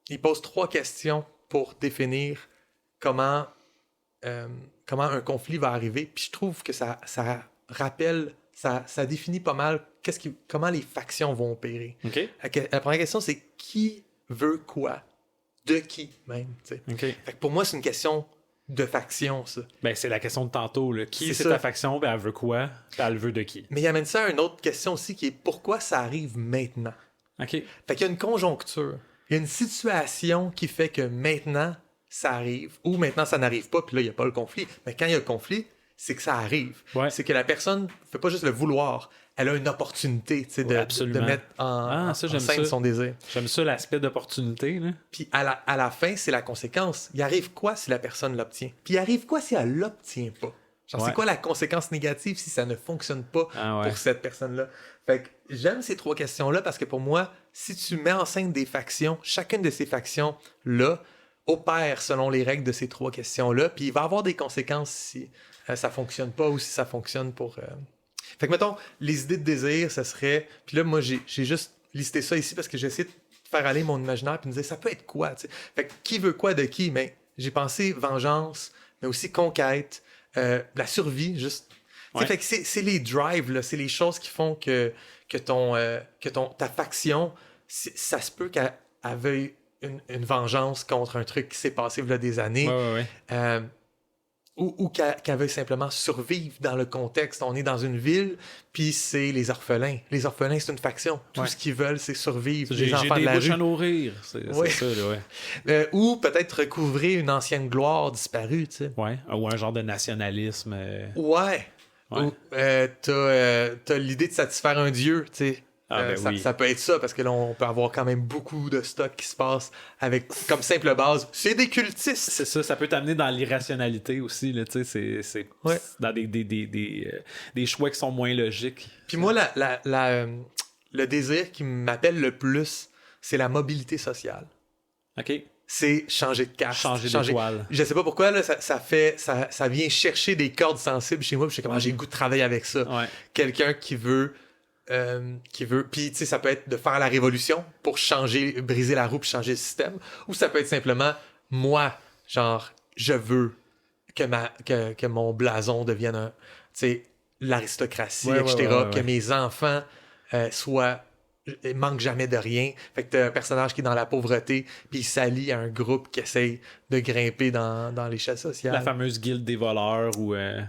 il pose 3 questions pour définir comment un conflit va arriver. Puis je trouve que ça rappelle, ça définit pas mal comment les factions vont opérer. Okay. La première question, c'est qui veut quoi? De qui, même. Okay. Fait que pour moi, c'est une question de faction, ça. Ben, c'est la question de tantôt. Là. Qui c'est ta faction? Ben, elle veut quoi? Ben, elle veut de qui? Mais il amène ça à une autre question aussi, qui est pourquoi ça arrive maintenant? OK. Fait qu'il y a une conjoncture. Il y a une situation qui fait que maintenant, ça arrive. Ou maintenant, ça n'arrive pas, puis là, il n'y a pas le conflit. Mais quand il y a le conflit, c'est que ça arrive. Ouais. C'est que la personne ne fait pas juste le vouloir. Elle a une opportunité de mettre en scène son désir. J'aime ça, l'aspect d'opportunité. Là. Puis à la fin, c'est la conséquence. Il arrive quoi si la personne l'obtient? Puis il arrive quoi si elle l'obtient pas? C'est quoi la conséquence négative si ça ne fonctionne pas pour cette personne-là? Fait que j'aime ces 3 questions-là parce que pour moi, si tu mets en scène des factions, chacune de ces factions-là opère selon les règles de ces 3 questions-là, puis il va avoir des conséquences si ça fonctionne pas ou si ça fonctionne pour... Fait que mettons, les idées de désir, ça serait... Puis là, moi, j'ai juste listé ça ici parce que j'ai essayé de faire aller mon imaginaire puis me dire, ça peut être quoi, t'sais? Fait que qui veut quoi de qui? Mais j'ai pensé vengeance, mais aussi conquête, la survie, juste. Ouais. Fait que c'est les drives, là, c'est les choses qui font que ta faction, ça se peut qu'elle veuille une vengeance contre un truc qui s'est passé il y a des années. Ouais. Ou qu'elle veuille simplement survivre dans le contexte. On est dans une ville, puis c'est les orphelins. Les orphelins, c'est une faction. Tout ce qu'ils veulent, c'est survivre. J'ai les enfants des de la bouches rue. à nourrir. C'est ça, là, ouais. Ou peut-être recouvrer une ancienne gloire disparue, tu sais. Ouais. Ou un genre de nationalisme. Ouais. Ouais. Ou t'as l'idée de satisfaire un dieu, tu sais. Ça peut être ça, parce que là, on peut avoir quand même beaucoup de stock qui se passe avec, comme simple base, c'est des cultistes. C'est ça peut t'amener dans l'irrationalité aussi, là, tu sais, c'est dans des choix qui sont moins logiques. Puis moi, le désir qui m'appelle le plus, c'est la mobilité sociale. OK. C'est changer de caste. Changer d'étoile. Je sais pas pourquoi, là, ça vient chercher des cordes sensibles chez moi, puis je sais comment j'ai le goût de travailler avec ça. Ouais. Quelqu'un qui veut puis tu sais, ça peut être de faire la révolution pour briser la roue puis changer le système, ou ça peut être simplement moi, genre je veux que mon blason devienne tu sais, l'aristocratie, etc., que mes enfants manquent jamais de rien. Fait que t'as un personnage qui est dans la pauvreté puis il s'allie à un groupe qui essaye de grimper dans l'échelle sociale. La fameuse guilde des voleurs ou ouais.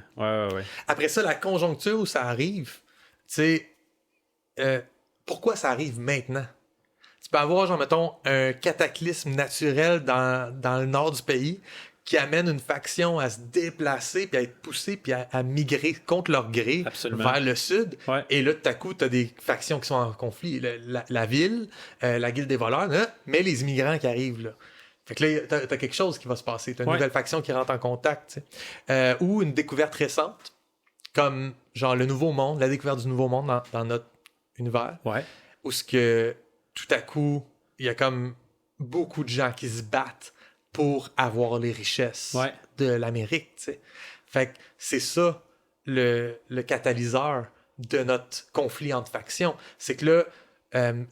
Après ça, la conjoncture où ça arrive, tu sais, pourquoi ça arrive maintenant? Tu peux avoir, genre, mettons, un cataclysme naturel dans le nord du pays qui amène une faction à se déplacer, puis à être poussée, puis à migrer contre leur gré vers le sud. Ouais. Et là, tout à coup, tu as des factions qui sont en conflit. La ville, la guilde des voleurs, là, mais les immigrants qui arrivent, là. Fait que là, t'as quelque chose qui va se passer. T'as une nouvelle faction qui rentre en contact. Ou une découverte récente, comme, genre, le Nouveau Monde, la découverte du Nouveau Monde dans notre univers, où ce que tout à coup il y a comme beaucoup de gens qui se battent pour avoir les richesses de l'Amérique, tu sais. Fait que c'est ça le catalyseur de notre conflit entre factions, c'est que là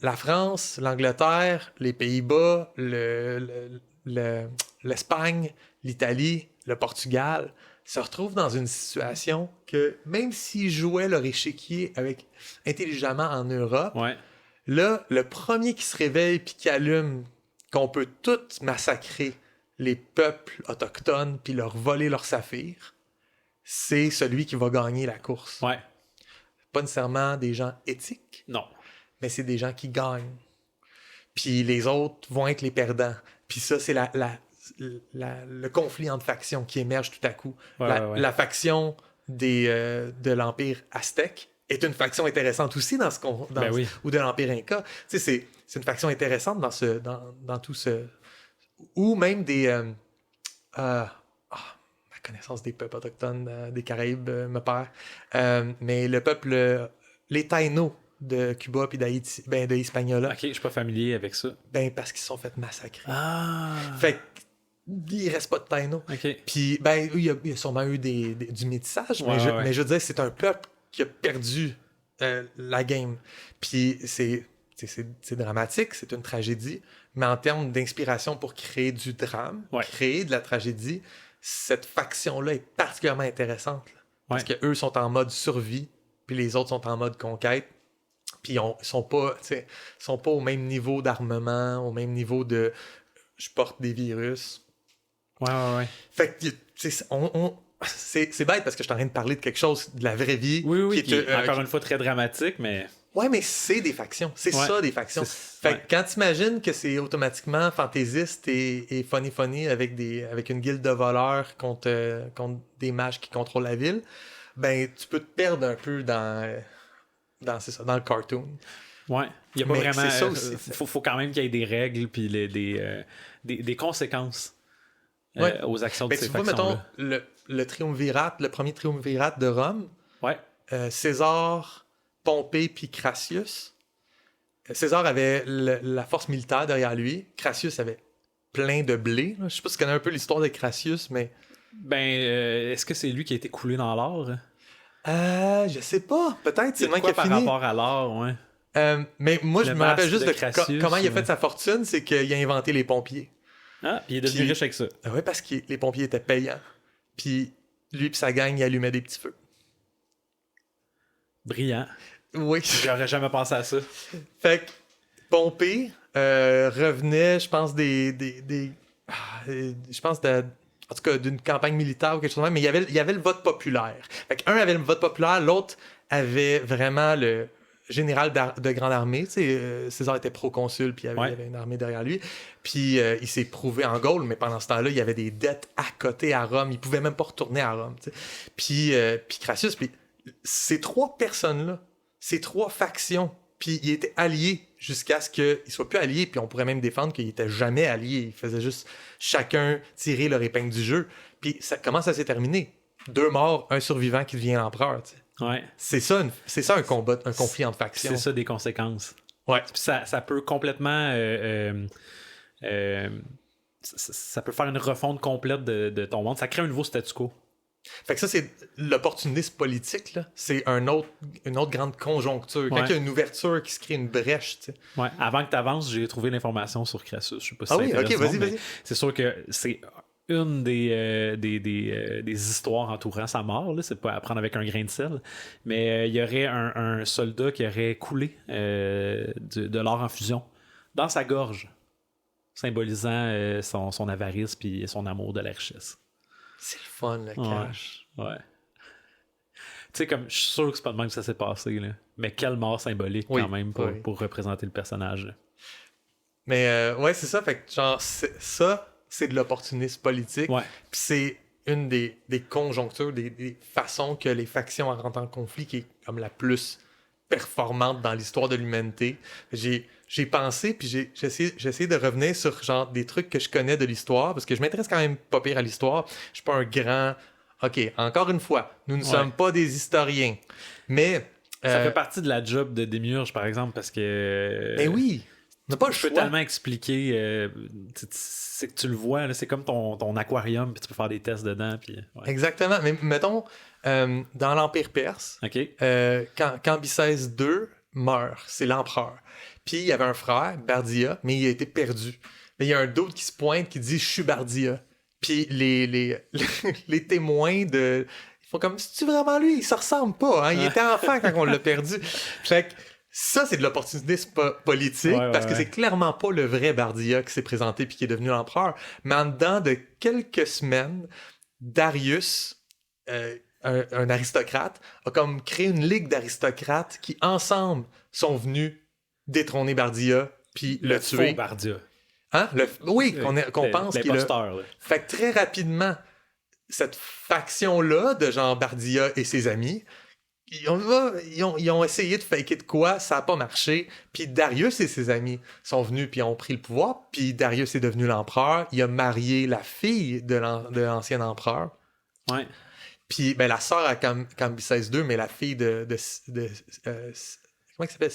la France, l'Angleterre, les Pays-Bas, l'Espagne, l'Italie, le Portugal se retrouvent dans une situation que, même s'ils jouaient leur échiquier intelligemment en Europe, là, le premier qui se réveille puis qui allume qu'on peut tout massacrer les peuples autochtones puis leur voler leurs saphirs, c'est celui qui va gagner la course. Pas nécessairement des gens éthiques, non, mais c'est des gens qui gagnent. Puis les autres vont être les perdants. Puis ça, c'est le conflit entre factions qui émerge tout à coup. La faction de l'Empire aztèque est une faction intéressante aussi ou de l'Empire Inca. Tu sais, c'est une faction intéressante dans tout ce... Ou même des... ma connaissance des peuples autochtones des Caraïbes me perd. Mais le peuple... les Taïnos de Cuba puis d'Haïti, de Hispaniola. OK, je suis pas familier avec ça. Parce qu'ils se sont fait massacrer. Fait il reste pas de Taïno. Puis, il y a sûrement eu du métissage, mais je veux dire, c'est un peuple qui a perdu la game. Puis, c'est dramatique, c'est une tragédie, mais en termes d'inspiration pour créer du drame, créer de la tragédie, cette faction-là est particulièrement intéressante. Là, parce qu'eux sont en mode survie, puis les autres sont en mode conquête. Puis, ils sont pas au même niveau d'armement, au même niveau de « je porte des virus ». Fait que c'est bête parce que je suis en train de parler de quelque chose de la vraie vie. Qui est encore une fois très dramatique, mais... Ouais, mais c'est des factions. C'est ça, des factions. Fait que quand t'imagines que c'est automatiquement fantaisiste et funny avec une guilde de voleurs contre des mages qui contrôlent la ville, tu peux te perdre un peu dans le cartoon. Ouais. Il y a pas vraiment... C'est ça aussi. Faut quand même qu'il y ait des règles puis des conséquences. Aux actions de ces factions-là. Tu vois, mettons, le premier triumvirat de Rome, César, Pompée puis Crassus. César avait la force militaire derrière lui. Crassus avait plein de blé. Je sais pas si tu connais un peu l'histoire de Crassus, mais... est-ce que c'est lui qui a été coulé dans l'or? Je sais pas. Peut-être, c'est le même qui a par fini. rapport à l'or, mais moi, je me rappelle juste de Crassus, comment il a fait sa fortune, c'est qu'il a inventé les pompiers. Puis il est devenu riche avec ça. Oui, parce que les pompiers étaient payants. Puis lui et sa gang, ils allumaient des petits feux. Brillant. Oui. J'aurais jamais pensé à ça. Fait que Pompée revenait, je pense, je pense en tout cas d'une campagne militaire ou quelque chose de même, mais il y avait le vote populaire. Fait qu'un avait le vote populaire, l'autre avait vraiment le général de grande armée. Tu sais, César était proconsul, puis il y avait une armée derrière lui. Puis il s'est prouvé en Gaule, mais pendant ce temps-là, il y avait des dettes à côté à Rome. Il pouvait même pas retourner à Rome. Tu sais. Puis Crassus, puis ces trois personnes-là, ces trois factions, puis ils étaient alliés jusqu'à ce qu'ils ne soient plus alliés, puis on pourrait même défendre qu'ils n'étaient jamais alliés. Ils faisaient juste chacun tirer leur épingle du jeu. Puis comment ça s'est terminé? 2 morts, un survivant qui devient empereur. Tu sais. Ouais. C'est ça un combat, un conflit entre factions. C'est ça des conséquences. Ouais. Puis ça peut complètement... ça peut faire une refonte complète de ton monde. Ça crée un nouveau statu quo. Fait que ça, c'est l'opportunisme politique, là. C'est une autre grande conjoncture. Quand il y a une ouverture qui se crée une brèche, tu sais. Ouais. Avant que tu avances, j'ai trouvé l'information sur Crassus. Je sais pas si Ah ça oui, intéresse ok, du monde, vas-y. C'est sûr que c'est une des histoires entourant sa mort. Là. C'est pas à prendre avec un grain de sel. Mais il y aurait un soldat qui aurait coulé de l'or en fusion dans sa gorge, symbolisant son avarice puis son amour de la richesse. C'est le fun, le cash. Ouais. Tu sais, comme je suis sûr que c'est pas de même que ça s'est passé, là. Mais quelle mort symbolique quand même pour représenter le personnage. Là. Mais ouais, c'est ça. Fait que genre, c'est de l'opportunisme politique. Ouais. Puis c'est une des conjonctures, des façons que les factions rentrent en conflit qui est comme la plus performante dans l'histoire de l'humanité. J'ai pensé, puis j'ai essayé de revenir sur genre des trucs que je connais de l'histoire, parce que je m'intéresse quand même pas pire à l'histoire. Je suis pas un grand... OK, encore une fois, nous ne sommes pas des historiens, mais... Ça fait partie de la job de Démiurge, par exemple, parce que... Mais oui, on n'a pas le je choix. peux tellement expliquer... c'est que tu le vois, là, c'est comme ton aquarium, puis tu peux faire des tests dedans. Puis, ouais. Exactement, mais mettons, dans l'Empire perse, quand Cambyses II meurt, c'est l'empereur. Puis il y avait un frère, Bardia, mais il a été perdu. Mais il y a un d'autre qui se pointe qui dit « Je suis Bardia ». Puis les témoins ils font comme « C'est-tu vraiment lui? Il se ressemble pas. Hein? Il était enfant quand on l'a perdu. » Fait que ça, c'est de l'opportunisme politique, parce que c'est clairement pas le vrai Bardia qui s'est présenté puis qui est devenu l'empereur. Mais en dedans de quelques semaines, Darius... un aristocrate, a comme créé une ligue d'aristocrates qui, ensemble, sont venus détrôner Bardia puis le tuer. Faux Bardia. Hein? Oui, qu'on pense qu'il a... Fait que très rapidement, cette faction-là de genre Bardia et ses amis, ils ont essayé de faker de quoi, ça n'a pas marché. Puis Darius et ses amis sont venus puis ont pris le pouvoir. Puis Darius est devenu l'empereur. Il a marié la fille de l'ancien empereur. Ouais. Puis la sœur à Cambyses II, mais la fille de comment il s'appelle?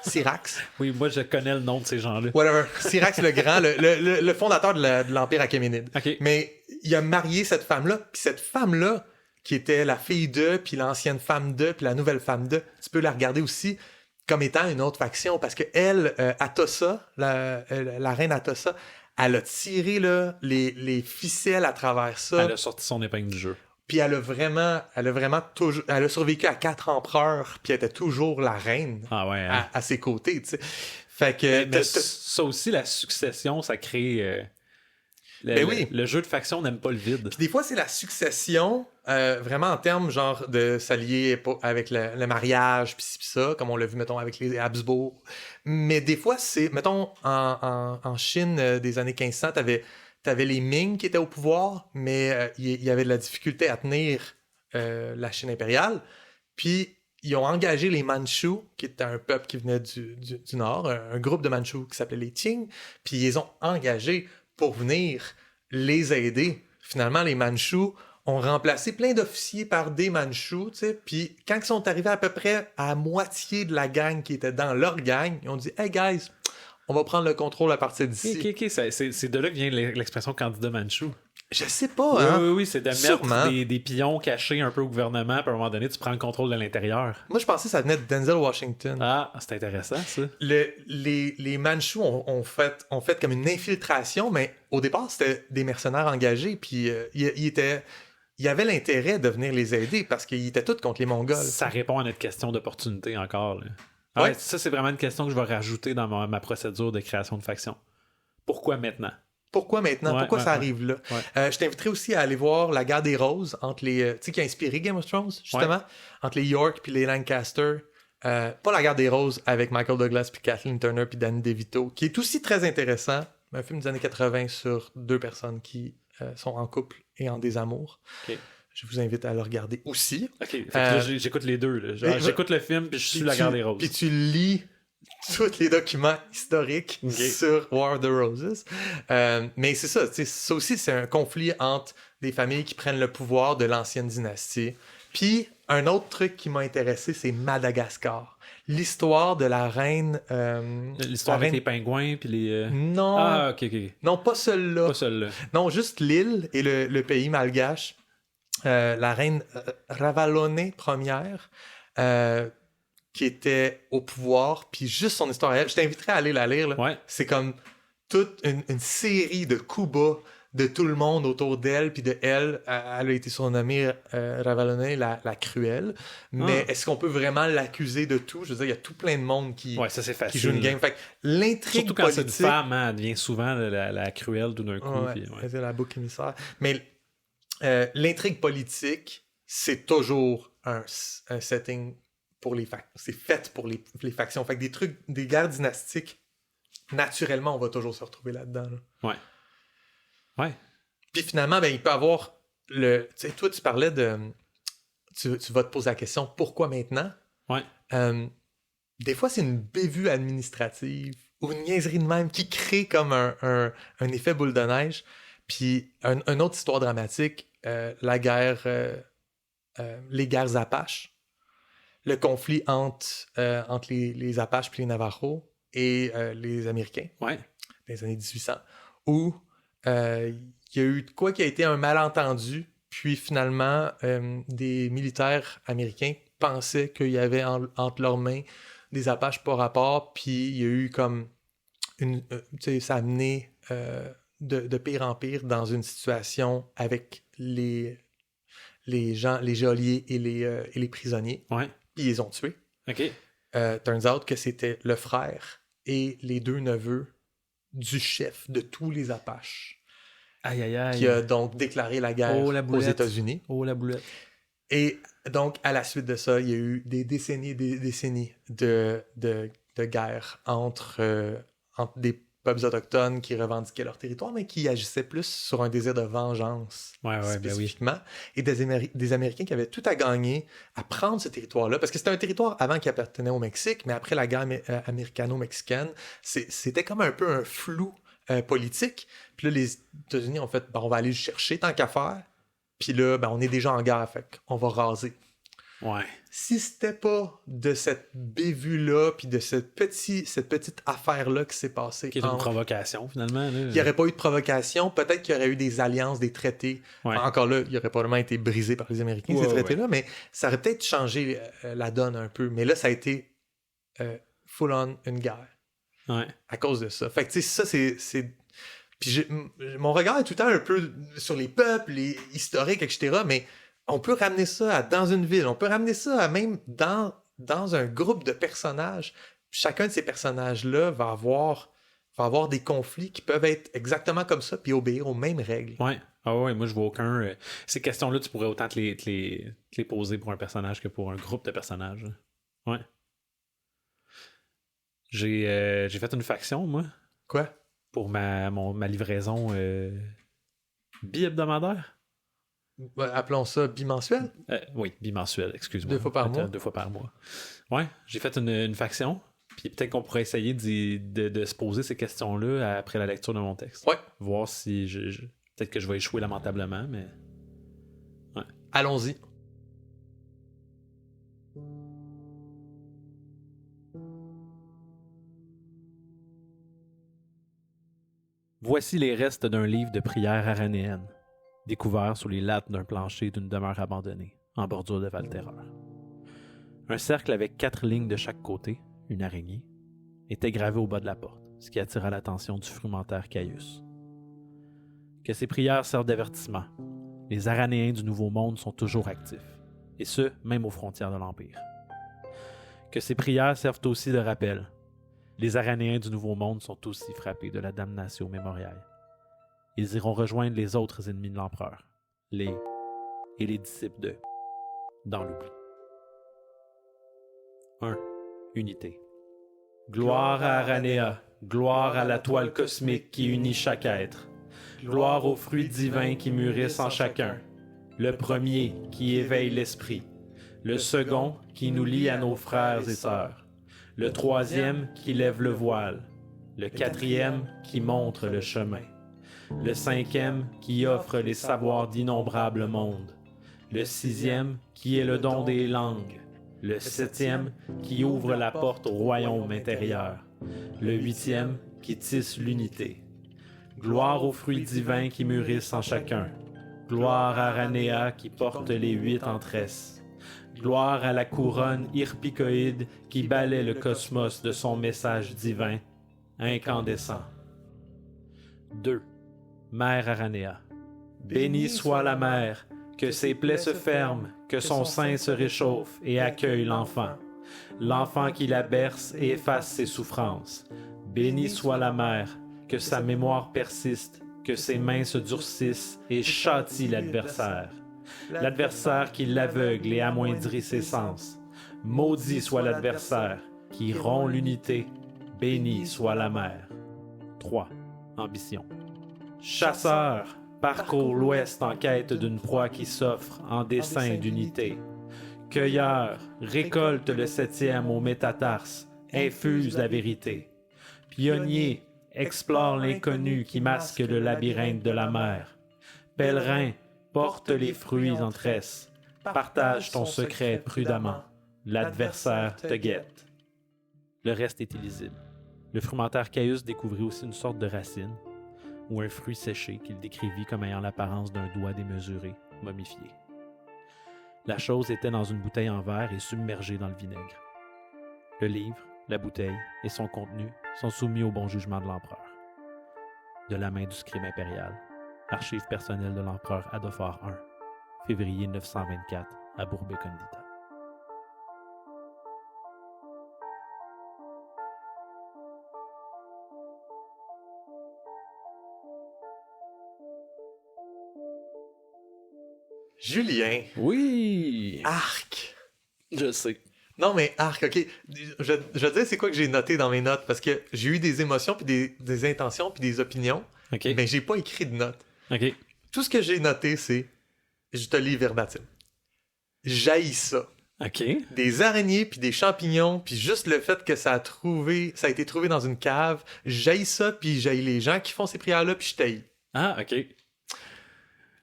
Syrax? Oui, moi je connais le nom de ces gens-là. Whatever. Syrax le Grand, le fondateur de l'Empire achéménide. Okay. Mais il a marié cette femme-là, puis cette femme-là, qui était la fille de, puis l'ancienne femme de, puis la nouvelle femme de, tu peux la regarder aussi comme étant une autre faction, parce que elle, Atossa, la reine Atossa, elle a tiré là, les ficelles à travers ça. Elle a sorti son épingle du jeu. Puis elle a vraiment toujours... Elle a survécu à 4 empereurs, puis elle était toujours la reine à ses côtés, tu sais. Fait que... Mais ça aussi, la succession, ça crée... le jeu de faction n'aime pas le vide. Puis des fois, c'est la succession, vraiment en termes genre de s'allier avec le mariage, puis ça, comme on l'a vu, mettons, avec les Habsbourg. Mais des fois, c'est... Mettons, en Chine des années 1500, t'avais les Ming qui étaient au pouvoir, mais il y avait de la difficulté à tenir la Chine impériale. Puis, ils ont engagé les Mandchous, qui étaient un peuple qui venait du Nord, un groupe de Mandchous qui s'appelait les Qing, puis ils les ont engagés pour venir les aider. Finalement, les Mandchous ont remplacé plein d'officiers par des Mandchous, tu sais, puis quand ils sont arrivés à peu près à moitié de la gang qui était dans leur gang, ils ont dit « Hey guys, on va prendre le contrôle à partir d'ici. » OK. C'est de là que vient l'expression candidat Manchou. Je sais pas, Oui, hein. oui, oui, c'est de Sûrement. mettre des pions cachés un peu au gouvernement, puis à un moment donné, tu prends le contrôle de l'intérieur. Moi, je pensais que ça venait de Denzel Washington. Ah, c'est intéressant, ça. Les Manchus ont fait comme une infiltration, mais au départ, c'était des mercenaires engagés, puis il avait l'intérêt de venir les aider parce qu'ils étaient tous contre les Mongols. Ça répond à notre question d'opportunité encore. Là. Ah Ouais. ouais, ça, c'est vraiment une question que je vais rajouter dans ma procédure de création de faction. Pourquoi maintenant? Pourquoi maintenant? Ouais, Pourquoi ouais, ça ouais. arrive là? Ouais. Je t'inviterai aussi à aller voir La Guerre des Roses entre les... tu sais, qui a inspiré Game of Thrones, justement. Entre les York puis les Lancaster. Pas La Guerre des Roses avec Michael Douglas puis Kathleen Turner puis Danny DeVito, qui est aussi très intéressant. Un film des années 80 sur deux personnes qui sont en couple et en désamour. Ok. Je vous invite à le regarder aussi. Ok, fait que là, j'écoute les deux. Là. Genre, j'écoute le film, puis je suis La Guerre des Roses. Puis tu lis tous les documents historiques sur War of the Roses. Mais c'est ça, tu sais, ça aussi, c'est un conflit entre des familles qui prennent le pouvoir de l'ancienne dynastie. Puis, un autre truc qui m'a intéressé, c'est Madagascar. L'histoire de la reine... L'histoire la avec reine- les pingouins, puis les... Non, Ah, ok. non, pas celle-là. Pas celle-là. Non, juste l'île et le pays malgache. La reine Ravaloné Première, qui était au pouvoir, puis juste son histoire à elle. Je t'inviterais à aller la lire. Là. Ouais. C'est comme toute une série de coups bas de tout le monde autour d'elle, puis de elle. Elle a été surnommée Ravaloné la cruelle. Mais est-ce qu'on peut vraiment l'accuser de tout? Je veux dire, il y a tout plein de monde qui Ouais, ça c'est facile. qui joue une game. Fait que l'intrigue Surtout quand c'est politique... une femme, hein, elle devient souvent la cruelle tout d'un coup. Ouais, puis, ouais. c'est la boucle émissaire. Mais l'intrigue politique, c'est toujours un setting pour les factions. C'est fait pour les factions. Fait que des trucs, des guerres dynastiques, naturellement, on va toujours se retrouver là-dedans. Là. Ouais. Puis finalement, ben, il peut avoir tu sais, toi, tu parlais de... Tu vas te poser la question, pourquoi maintenant? Ouais. Des fois, c'est une bévue administrative ou une niaiserie de même qui crée comme un effet boule de neige. Puis, une autre histoire dramatique, la guerre, les guerres Apaches, le conflit entre les Apaches puis les Navajos et les Américains, Ouais. dans les années 1800, où il y a eu de quoi qui a été un malentendu, puis finalement, des militaires américains pensaient qu'il y avait entre leurs mains des Apaches par rapport, puis il y a eu comme tu sais, ça a amené de pire en pire dans une situation avec les gens, les geôliers et les prisonniers, Ouais. puis ils les ont tués. OK. Turns out que c'était le frère et les deux neveux du chef de tous les Apaches Aïe, aïe, aïe. qui a donc déclaré la guerre Oh, la aux boulette. États-Unis. Oh, la boulette. Et donc, à la suite de ça, il y a eu des décennies et des décennies de guerre entre des peuples autochtones qui revendiquaient leur territoire, mais qui agissaient plus sur un désir de vengeance, Ouais, ben oui. spécifiquement, et des Américains qui avaient tout à gagner à prendre ce territoire-là, parce que c'était un territoire avant qui appartenait au Mexique, mais après la guerre américano-mexicaine, c'était comme un peu un flou politique. Puis là, les États-Unis ont fait, ben, on va aller le chercher tant qu'à faire. Puis là, ben, on est déjà en guerre, fait qu'on va raser. Ouais. Si c'était pas de cette bévue-là, puis de cette petite affaire-là qui s'est passée, Qui est une provocation, finalement. Là. il n'y aurait pas eu de provocation, peut-être qu'il y aurait eu des alliances, des traités. Ouais. Encore là, il aurait probablement été brisé par les Américains, ces Ouais, traités-là, mais ça aurait peut-être changé la donne un peu. Mais là, ça a été full-on une guerre Ouais. à cause de ça. Fait que, tu sais, ça, c'est... Puis mon regard est tout le temps un peu sur les peuples, les historiques, etc., mais on peut ramener ça dans une ville, on peut ramener ça même dans un groupe de personnages. Chacun de ces personnages-là va avoir des conflits qui peuvent être exactement comme ça, puis obéir aux mêmes règles. Ouais. Ah ouais, moi je vois aucun. Ces questions-là, tu pourrais autant te les poser pour un personnage que pour un groupe de personnages. Là. Ouais. J'ai fait une faction, moi, Quoi? pour ma livraison bi-hebdomadaire. Ouais, appelons ça bimensuel. Oui, bimensuel, excuse-moi. 2 fois par mois. 2 fois par mois. Ouais, j'ai fait une faction. Puis peut-être qu'on pourrait essayer de se poser ces questions-là après la lecture de mon texte. Ouais. Voir si peut-être que je vais échouer lamentablement, mais... Ouais. Allons-y. Voici les restes d'un livre de prières aranéennes. découvert sous les lattes d'un plancher d'une demeure abandonnée, en bordure de Val-Terreur. Un cercle avec 4 lignes de chaque côté, une araignée, était gravé au bas de la porte, ce qui attira l'attention du frumentaire Caius. Que ces prières servent d'avertissement. Les Aranéens du Nouveau Monde sont toujours actifs, et ce, même aux frontières de l'Empire. Que ces prières servent aussi de rappel. Les Aranéens du Nouveau Monde sont aussi frappés de la damnation mémoriale. Ils iront rejoindre les autres ennemis de l'Empereur, les et les disciples de, dans l'oubli. 1. Unité. Gloire à Aranea, gloire à la toile cosmique qui unit chaque être. Gloire aux fruits divins qui mûrissent en chacun. Le premier qui éveille l'esprit. Le second qui nous lie à nos frères et sœurs. Le troisième qui lève le voile. Le quatrième qui montre le chemin. Le cinquième qui offre les savoirs d'innombrables mondes. Le sixième qui est le don des langues. Le septième qui ouvre la porte au royaume intérieur. Le huitième qui tisse l'unité. Gloire aux fruits divins qui mûrissent en chacun. Gloire à Aranea qui porte les 8 en tresse. Gloire à la couronne hirpicoïde qui balaie le cosmos de son message divin, incandescent. 2. Mère Aranea. Bénie soit la mère, que ses plaies se ferment, que son sein se réchauffe et accueille l'enfant. L'enfant qui la berce et efface ses souffrances. Bénie soit la mère, que sa mémoire persiste, que ses mains se durcissent et châtie l'adversaire. L'adversaire qui l'aveugle et amoindrit ses sens. Maudit soit l'adversaire qui rompt l'unité. Bénie soit la mère. 3. Ambition. Chasseur, parcours l'Ouest en quête d'une proie qui s'offre en dessein d'unité. Cueilleur, récolte le 7e au métatarse, infuse la vérité. Pionnier, explore l'inconnu qui masque le labyrinthe de la mer. Pèlerin, porte les fruits en tresse. Partage ton secret prudemment. L'adversaire te guette. Le reste est illisible. Le frumentaire Caius découvrit aussi une sorte de racine, ou un fruit séché qu'il décrivit comme ayant l'apparence d'un doigt démesuré, momifié. La chose était dans une bouteille en verre et submergée dans le vinaigre. Le livre, la bouteille et son contenu sont soumis au bon jugement de l'empereur. De la main du scribe impérial, archives personnelles de l'empereur Adophar I, février 924, à Bourbe Condita. Julien. Oui! Arc. Je sais. Non, mais arc, ok. Je vais te dire c'est quoi que j'ai noté dans mes notes, parce que j'ai eu des émotions, puis des intentions, puis des opinions, OK. mais j'ai pas écrit de notes. OK. Tout ce que j'ai noté, c'est, je te lis verbatim, j'haïs ça. OK. Des araignées, puis des champignons, puis juste le fait que ça a été trouvé dans une cave, j'haïs ça, puis j'haïs les gens qui font ces prières-là, puis je t'haïs. Ah, OK.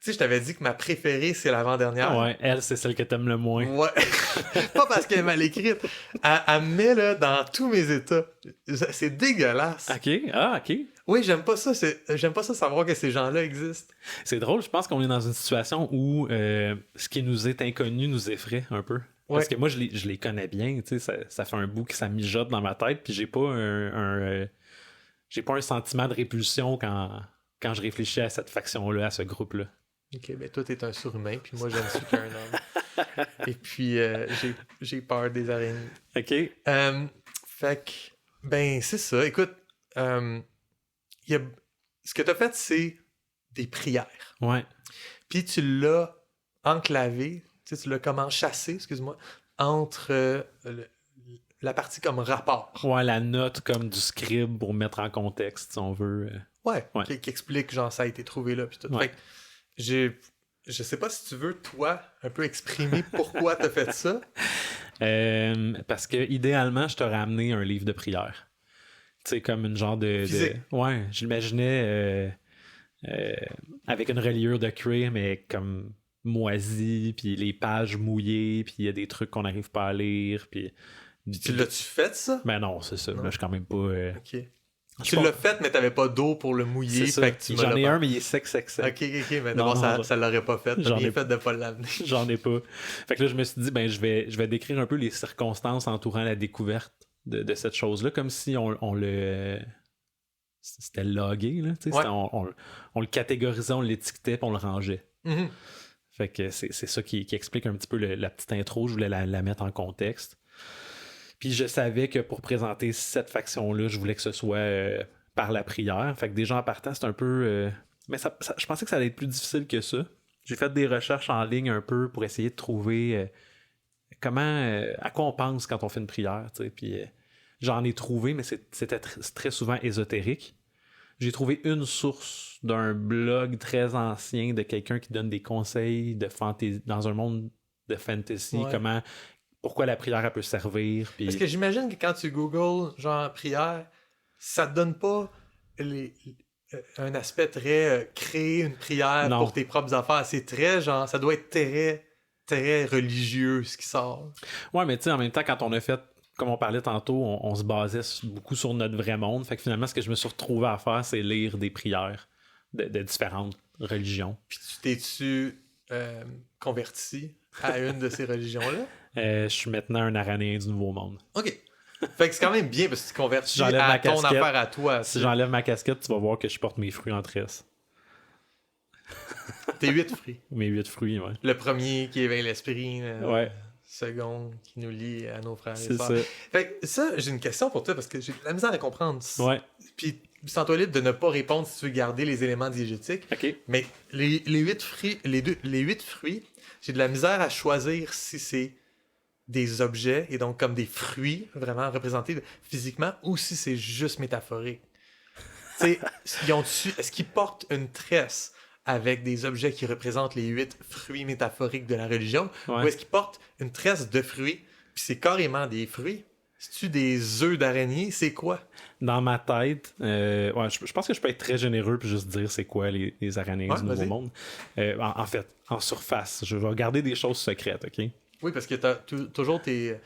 Tu sais, je t'avais dit que ma préférée, c'est l'avant-dernière. Ah ouais, elle, c'est celle que t'aimes le moins. Ouais. Pas parce qu'elle est mal écrite. Elle me met là, dans tous mes états. C'est dégueulasse. OK. Ah, OK. Oui, j'aime pas ça. J'aime pas ça savoir que ces gens-là existent. C'est drôle, je pense qu'on est dans une situation où ce qui nous est inconnu nous effraie un peu. Parce que moi, je les connais bien, tu sais, ça fait un bout que ça mijote dans ma tête, puis j'ai pas j'ai pas un sentiment de répulsion quand je réfléchis à cette faction-là, à ce groupe-là. Ok, ben toi, t'es un surhumain, puis moi, je ne suis qu'un homme. Et puis, j'ai peur des araignées. OK. Fait que, ben, c'est ça. Écoute, ce que t'as fait, c'est des prières. Ouais. Puis tu l'as enclavé, tu l'as comment chassé, excuse-moi, entre la partie comme rapport. Ouais, la note comme du scribe pour mettre en contexte, si on veut. Ouais. Ouais. Qui explique, genre, ça a été trouvé là, puis tout. Ouais. Fait que je sais pas si tu veux, toi, un peu exprimer pourquoi t'as fait ça. Parce que, idéalement, je t'aurais amené un livre de prière. Tu sais, comme une genre de... Physique. Ouais, je l'imaginais avec une reliure de cuir, mais comme moisie, puis les pages mouillées, puis il y a des trucs qu'on n'arrive pas à lire, puis... Tu l'as-tu fait, ça? Ben non, c'est ça. Non. Là, je suis quand même pas... Ok. Tu l'as fait, mais t'avais pas d'eau pour le mouiller. C'est ça. Fait que tu J'en ai pas... un, mais il est sec. Ok, mais Non, d'abord, non, ça l'aurait pas fait. j'en J'ai ai- fait de pas l'amener. J'en ai pas. Fait que là, je me suis dit, je vais décrire un peu les circonstances entourant la découverte de cette chose-là, comme si on le... C'était logué, là. Tu sais, Ouais. on le catégorisait, on l'étiquetait, puis on le rangeait. Mhm. Fait que c'est ça qui explique un petit peu la petite intro. Je voulais la mettre en contexte. Puis je savais que pour présenter cette faction-là, je voulais que ce soit par la prière. Fait que déjà en partant, c'est un peu... Mais je pensais que ça allait être plus difficile que ça. J'ai fait des recherches en ligne un peu pour essayer de trouver à quoi on pense quand on fait une prière. Tu sais. Puis j'en ai trouvé, mais c'était très souvent ésotérique. J'ai trouvé une source d'un blog très ancien de quelqu'un qui donne des conseils de fantasy dans un monde de fantasy, Ouais. pourquoi la prière elle peut servir. Puis... Parce que j'imagine que quand tu googles genre prière, ça te donne pas un aspect très créer une prière Non. pour tes propres affaires. C'est très genre, ça doit être très, très religieux ce qui sort. Ouais, mais tu sais, en même temps, quand on a fait, comme on parlait tantôt, on se basait beaucoup sur notre vrai monde. Fait que finalement, ce que je me suis retrouvé à faire, c'est lire des prières de différentes religions. Puis tu t'es-tu converti à une de ces religions-là? Je suis maintenant un Aranéen du Nouveau Monde. OK. Fait que c'est quand même bien parce que tu convertis Si j'enlève à ma ton casquette, affaire à toi. Si j'enlève ma casquette, tu vas voir que je porte mes fruits en tresse. Tes 8 fruits. Mes 8 fruits, ouais. Le premier qui éveille l'esprit. Ouais. Second qui nous lie à nos frères et C'est sœurs. ça. Fait que ça, j'ai une question pour toi parce que j'ai de la misère à comprendre. Ouais. Puis sens-toi libre de ne pas répondre si tu veux garder les éléments diégétiques. OK. Mais les 8 fruits, les 8 fruits, j'ai de la misère à choisir si c'est des objets et donc comme des fruits vraiment représentés physiquement ou si c'est juste métaphorique. Tu sais, est-ce qu'ils portent une tresse avec des objets qui représentent les 8 fruits métaphoriques de la religion Ouais. ou est-ce qu'ils portent une tresse de fruits puis c'est carrément des fruits? C'est-tu des œufs d'araignée? C'est quoi? Dans ma tête, ouais, je pense que je peux être très généreux puis juste dire c'est quoi les Aranéens Ouais, du Nouveau vas-y. Monde. En fait, en surface, je vais garder des choses secrètes, OK? Oui, parce que t'as toujours tes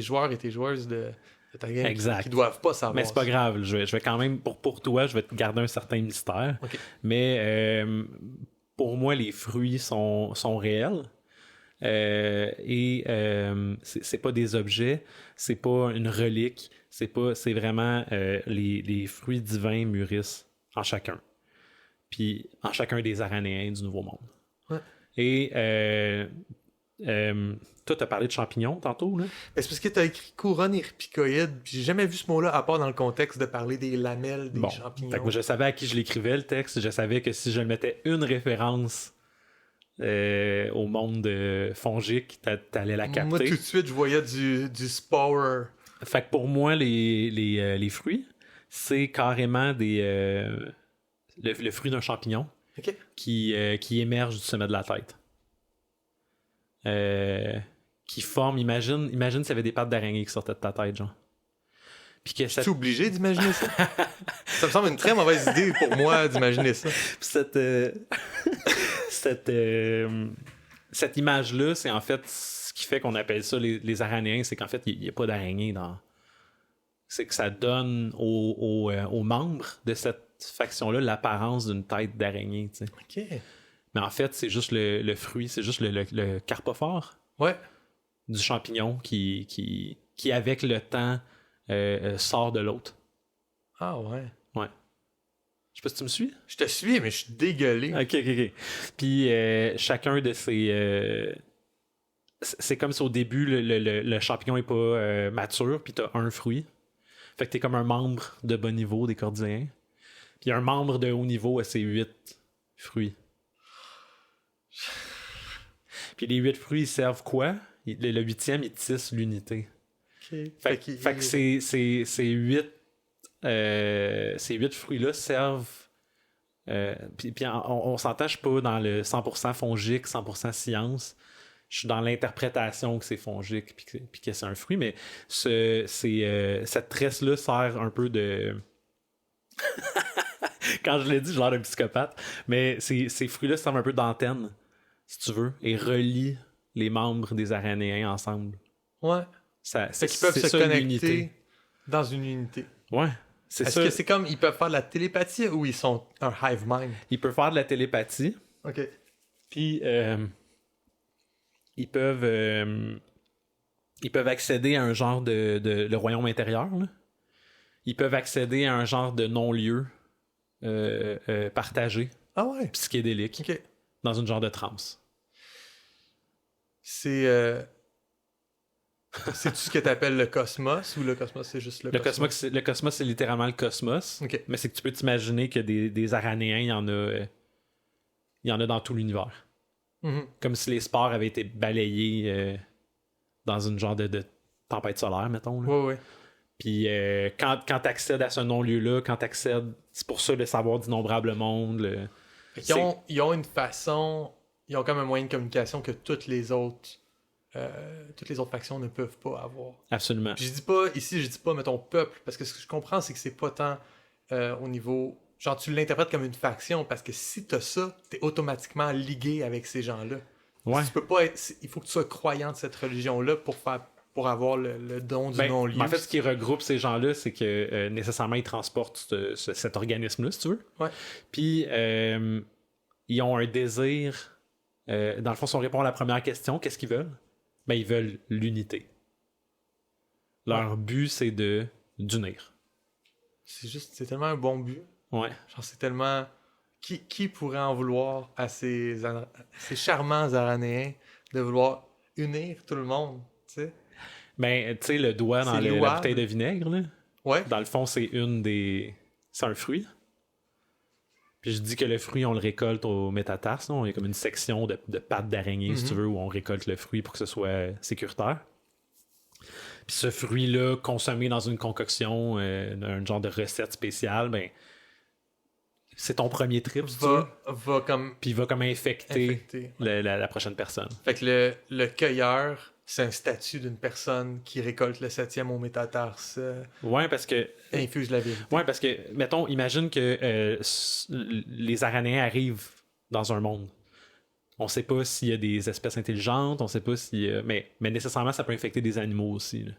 joueurs et tes joueuses de ta game Exact. qui doivent pas savoir. Mais c'est pas grave, je vais quand même, pour toi, je vais te garder un certain mystère. Ok. Mais pour moi, les fruits sont réels. C'est pas des objets, c'est pas une relique, c'est vraiment les fruits divins mûrissent en chacun. Puis en chacun des Aranéens du Nouveau Monde. Ouais. Et toi, t'as parlé de champignons tantôt, là? Mais c'est parce que t'as écrit couronne herpicoïde, puis j'ai jamais vu ce mot-là à part dans le contexte de parler des lamelles des Bon, champignons. fait que moi, je savais à qui je l'écrivais, le texte. Je savais que si je mettais une référence au monde fongique, t'allais la capter. Moi, tout de suite, je voyais du spore. Fait que pour moi, les fruits, c'est carrément le fruit d'un champignon OK? qui émerge du sommet de la tête. Qui forme, imagine s'il y avait des pattes d'araignée qui sortaient de ta tête, genre. Puis que Es-tu obligé d'imaginer ça? Ça me semble une très mauvaise idée pour moi d'imaginer ça. cette image-là, c'est en fait ce qui fait qu'on appelle ça les aranéens, c'est qu'en fait, il n'y a pas d'araignée dans. C'est que ça donne aux membres de cette faction-là l'apparence d'une tête d'araignée, tu sais. OK. Mais en fait, c'est juste le fruit, c'est juste le carpophore Ouais. du champignon qui avec le temps, sort de l'autre. Ah ouais. Ouais. Je sais pas si tu me suis. Je te suis, mais je suis dégueulé. Ok. Puis chacun de ces... c'est comme si au début, le champignon est pas mature, puis t'as un fruit. Fait que t'es comme un membre de bas niveau des Cordyliens. Puis un membre de haut niveau a ses 8 fruits. Puis les 8 fruits, ils servent quoi? Le 8e, il tisse l'unité. OK. Fait que ces 8 fruits-là servent. Puis on s'entend, je suis pas dans le 100% fongique, 100% science. Je suis dans l'interprétation que c'est fongique puis que c'est un fruit, mais cette tresse-là sert un peu de. Quand je l'ai dit, j'ai l'air d'un psychopathe, mais ces fruits-là servent un peu d'antenne, si tu veux, et relient les membres des Aranéens ensemble. Ouais. C'est Fait qu'ils peuvent se ça, connecter l'unité. dans une unité. Ouais. C'est Est-ce ça. que c'est comme, ils peuvent faire de la télépathie ou ils sont un hive mind? Ils peuvent faire de la télépathie. OK. Puis, ils peuvent accéder à un genre de le royaume intérieur. Là. Ils peuvent accéder à un genre de non-lieu partagé, Ah ouais? psychédélique, OK. dans une genre de transe. C'est... C'est-tu ce que t'appelles le cosmos ou le cosmos, c'est juste le cosmos? Le cosmos, c'est littéralement le cosmos. OK. Mais c'est que tu peux t'imaginer que des aranéens, il y en a dans tout l'univers. Mhm. Comme si les spores avaient été balayés dans une genre de tempête solaire, mettons. Là. Ouais, ouais. Puis quand tu accèdes à ce non-lieu-là, c'est pour ça le savoir d'innombrables mondes. Ils ont une façon, ils ont comme un moyen de communication que toutes les autres factions ne peuvent pas avoir. Absolument. Puis je dis pas, mettons, peuple, parce que ce que je comprends, c'est que c'est pas tant au niveau... Genre, tu l'interprètes comme une faction, parce que si t'as ça, t'es automatiquement ligué avec ces gens-là. Ouais. Tu peux pas être... Il faut que tu sois croyant de cette religion-là pour avoir le don du non-lieu. En fait, ce qui regroupe ces gens-là, c'est que nécessairement, ils transportent cet organisme-là, si tu veux. Ouais. Puis, ils ont un désir... dans le fond, si on répond à la première question, qu'est-ce qu'ils veulent? Ben, ils veulent l'unité. Leur but, c'est d'unir. C'est tellement un bon but. Ouais. Genre, c'est tellement... Qui pourrait en vouloir à ces charmants aranéens de vouloir unir tout le monde, tu sais? Ben, tu sais, le doigt dans C'est la louable. bouteille de vinaigre, là. Ouais. Dans le fond, c'est c'est un fruit. Puis je dis que le fruit, on le récolte au métatarse. Il y a comme une section de pattes d'araignée, si tu veux, où on récolte le fruit pour que ce soit sécuritaire. Puis ce fruit-là, consommé dans une concoction, un genre de recette spéciale, ben c'est ton premier trip, si tu veux. Va comme Puis il va comme infecter infecter. la prochaine personne. Fait que le cueilleur, c'est un statut d'une personne qui récolte le 7e au métatarse, Ouais, parce que infuse la vérité. ouais, parce que, mettons, imagine que les aranéens arrivent dans un monde. On sait pas s'il y a des espèces intelligentes, on sait pas si... mais nécessairement, ça peut infecter des animaux aussi. Là.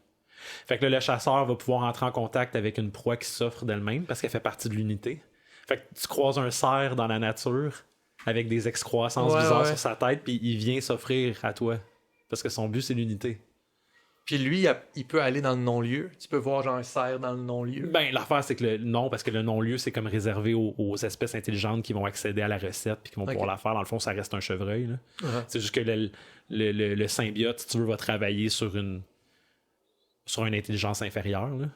Fait que là, le chasseur va pouvoir entrer en contact avec une proie qui s'offre d'elle-même parce qu'elle fait partie de l'unité. Fait que tu croises un cerf dans la nature avec des excroissances bizarres sur sa tête, puis il vient s'offrir à toi. Parce que son but, c'est l'unité. Puis lui, il peut aller dans le non-lieu. Tu peux voir genre un cerf dans le non-lieu. Ben, l'affaire, c'est que parce que le non-lieu, c'est comme réservé aux espèces intelligentes qui vont accéder à la recette puis qui vont pouvoir la faire. Dans le fond, ça reste un chevreuil. Là. Uh-huh. C'est juste que le symbiote, si tu veux, va travailler sur une intelligence inférieure. Là.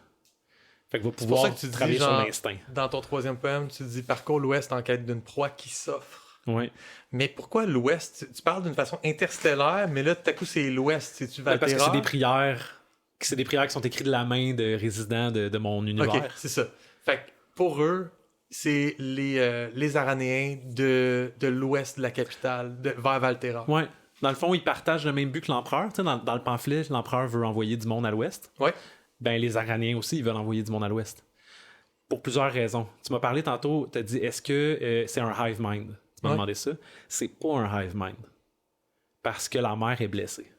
Fait que va C'est pour pouvoir ça que tu dis, travailler sur genre, l'instinct. dans ton 3e poème, tu dis « Parcours l'Ouest en quête d'une proie qui s'offre Oui. ». Mais pourquoi l'Ouest? Tu parles d'une façon interstellaire, mais là, tout à coup, c'est l'Ouest. C'est-tu Parce Valterra? que c'est des prières. C'est des prières qui sont écrites de la main de résidents de mon univers. OK, c'est ça. Fait que pour eux, c'est les aranéens de l'ouest de la capitale, vers Valterra. Ouais. Dans le fond, ils partagent le même but que l'empereur. Tu sais, dans le pamphlet, l'empereur veut envoyer du monde à l'ouest. Ouais. Ben, les aranéens aussi, ils veulent envoyer du monde à l'ouest. Pour plusieurs raisons. Tu m'as parlé tantôt, tu as dit, est-ce que c'est un hive mind? Tu m'as demandé ça. C'est pas un hive mind. Parce que la mère est blessée.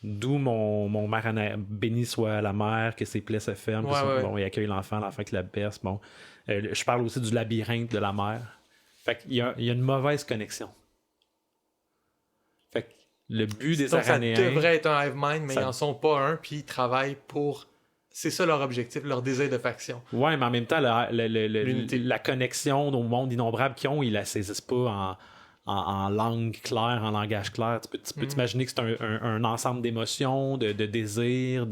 D'où mon mère béni soit la mère, que ses plaies se ferment. Bon, il accueille l'enfant qui la berce. Bon. Je parle aussi du labyrinthe de la mère. Fait qu'il y a une mauvaise connexion. Fait que le but des aranéens... Ça devrait être un hive mind, mais ils n'en sont pas un, puis ils travaillent pour... C'est ça leur objectif, leur désir de faction. Ouais, mais en même temps, la connexion au monde innombrable qu'ils ont, ils la saisissent pas en langue claire, en langage clair. Tu peux t'imaginer que c'est un ensemble d'émotions, de désirs,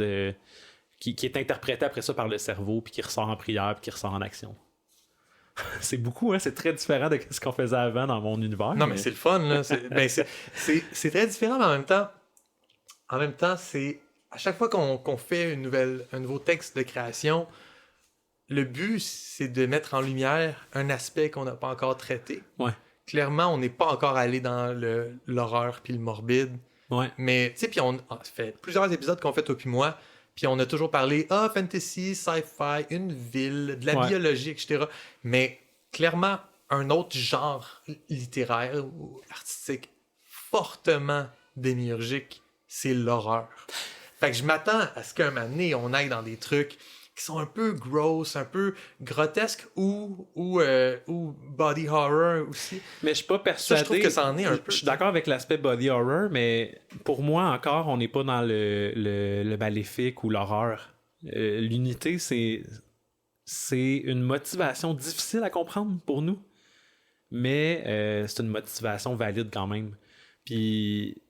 qui est interprété après ça par le cerveau, puis qui ressort en prière, puis qui ressort en action. C'est beaucoup, hein? C'est très différent de ce qu'on faisait avant dans mon univers. Non, mais c'est le fun, là. C'est très différent, mais en même temps, c'est... À chaque fois qu'on fait un nouveau texte de création, le but, c'est de mettre en lumière un aspect qu'on n'a pas encore traité. Ouais. Clairement, on n'est pas encore allé dans l'horreur puis le morbide. Ouais. Mais, tu sais, puis on fait plusieurs épisodes qu'on fait, toi puis moi, puis on a toujours parlé, fantasy, sci-fi, une ville, de la biologie, etc. Mais, clairement, un autre genre littéraire ou artistique fortement démiurgique, c'est l'horreur. Fait que je m'attends à ce qu'un moment donné, on aille dans des trucs qui qui sont un peu gross, un peu grotesques ou body horror aussi. Mais je suis pas Ça, persuadé. je trouve que ça en est un peu. Je suis d'accord avec l'aspect body horror, mais pour moi, encore, on n'est pas dans le maléfique ou l'horreur. L'unité, c'est une motivation difficile à comprendre pour nous, mais c'est une motivation valide quand même. Puis,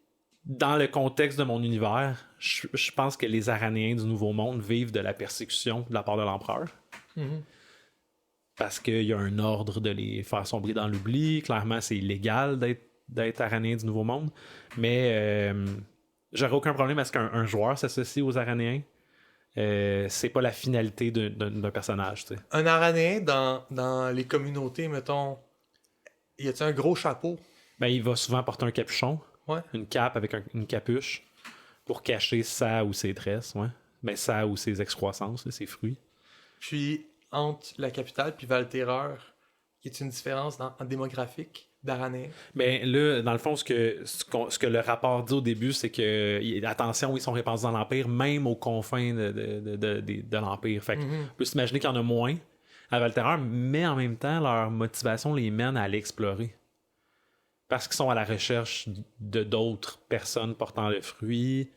dans le contexte de mon univers, je pense que les Aranéens du Nouveau Monde vivent de la persécution de la part de l'Empereur. Mhm. Parce qu'il y a un ordre de les faire sombrer dans l'oubli. Clairement, c'est illégal d'être Aranéen du Nouveau Monde. Mais j'aurais aucun problème à ce qu'un joueur s'associe aux Aranéens. C'est pas la finalité d'un personnage. Tu sais. Un Aranéen dans les communautés, mettons, y a-t-il un gros chapeau? Ben, il va souvent porter un capuchon, Ouais. une cape avec une capuche pour cacher sa ou ses tresses. Ouais. Ben, sa ou ses excroissances, là, ses fruits. Puis, entre la capitale puis Val-Terreur, y a-t-il une différence en démographique d'Aranéens? Ben là, dans le fond, ce que le rapport dit au début, c'est que, attention, ils sont répandus dans l'Empire, même aux confins de l'Empire. Fait qu'on peut s'imaginer qu'il y en a moins à Val-Terreur, mais en même temps, leur motivation les mène à aller explorer. Parce qu'ils sont à la recherche de d'autres personnes portant le fruit,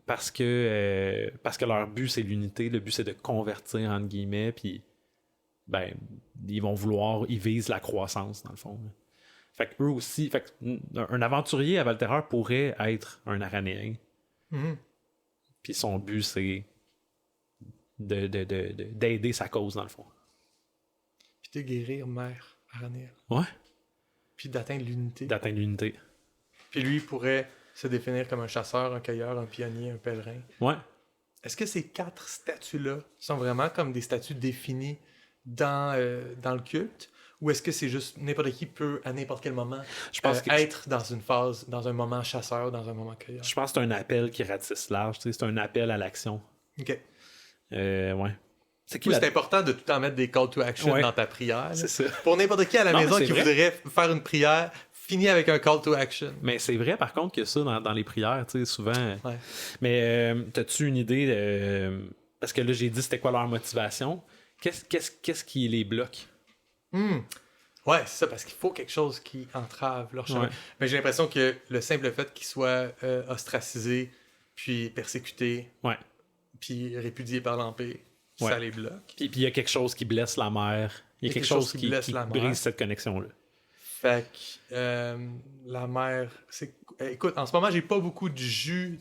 parce que leur but, c'est l'unité, le but, c'est de convertir, entre guillemets, puis ben, ils visent la croissance, dans le fond. Là. Fait que eux aussi, un aventurier à Val-Terreur pourrait être un Aranéen. Mhm. Puis son but, c'est d'aider sa cause, dans le fond. Puis de guérir mère aranéenne. Ouais. Puis d'atteindre l'unité. D'atteindre l'unité. Puis lui, il pourrait se définir comme un chasseur, un cueilleur, un pionnier, un pèlerin. Ouais. Est-ce que ces 4 statuts-là sont vraiment comme des statuts définis dans le culte? Ou est-ce que c'est juste n'importe qui peut, à n'importe quel moment, Je pense que être dans une phase, dans un moment chasseur, dans un moment cueilleur? je pense que c'est un appel qui ratisse large. Tu sais, c'est un appel à l'action. OK. Ouais. C'est important de tout le temps mettre des call to action Ouais. dans ta prière. C'est ça. Pour n'importe qui à la Non, maison mais qui c'est vrai. voudrait faire une prière, finit avec un call to action. Mais c'est vrai, par contre, que ça, dans les prières, tu sais, souvent... Ouais. Mais t'as-tu une idée... Parce que là, j'ai dit c'était quoi leur motivation. Qu'est-ce qui les bloque? Ouais, c'est ça, parce qu'il faut quelque chose qui entrave leur chemin. Ouais. Mais j'ai l'impression que le simple fait qu'ils soient ostracisés, puis persécutés, Ouais. puis répudiés par l'Empire, Ouais. ça les bloque. Puis il y a quelque chose qui blesse la mère. Il y a quelque chose qui blesse la mère. brise cette connexion-là. Fait que la mère... Écoute, en ce moment, j'ai pas beaucoup de jus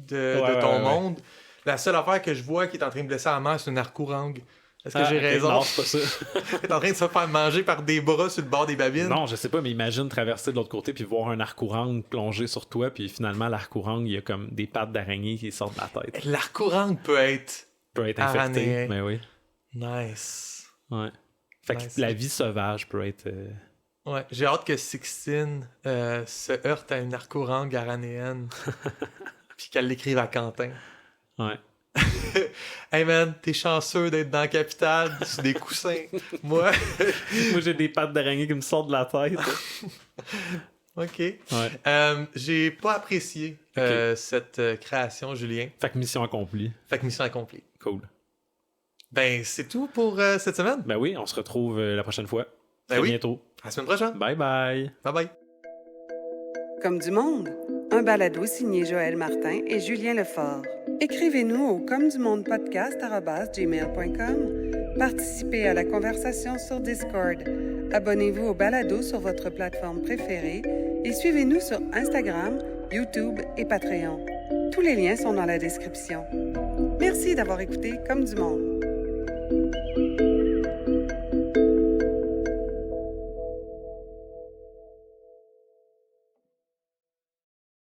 de ton monde. La seule affaire que je vois qui est en train de blesser la mère, c'est une arcourang. Est-ce que j'ai raison? Non, c'est pas ça. Elle est en train de se faire manger par des bras sur le bord des babines. Non, je sais pas, mais imagine traverser de l'autre côté puis voir un arcourang plonger sur toi, puis finalement, l'arcourang, il y a comme des pattes d'araignée qui sortent de la tête. L'arcourang peut être Peut être infecté, Aranéen. mais oui. nice. Ouais. Fait Nice. que la vie sauvage peut être... Ouais, j'ai hâte que Sixtine se heurte à une arcourang aranéenne puis qu'elle l'écrive à Quentin. Ouais. Hey man, t'es chanceux d'être dans la capitale sur des coussins. Moi, Moi, j'ai des pattes d'araignée qui me sortent de la tête. ok. Ouais. J'ai pas apprécié cette création, Julien. Fait que mission accomplie. Fait que mission accomplie. Cool. Ben, c'est tout pour cette semaine. Ben oui, on se retrouve la prochaine fois. Ben Très oui. bientôt. À la semaine prochaine. Bye bye. Bye bye. Comme du monde, un balado signé Joël Martin et Julien Lefort. Écrivez-nous au comedumondepodcast@gmail.com. Participez à la conversation sur Discord. Abonnez-vous au balado sur votre plateforme préférée et suivez-nous sur Instagram, YouTube et Patreon. Tous les liens sont dans la description. Merci d'avoir écouté Comme du monde.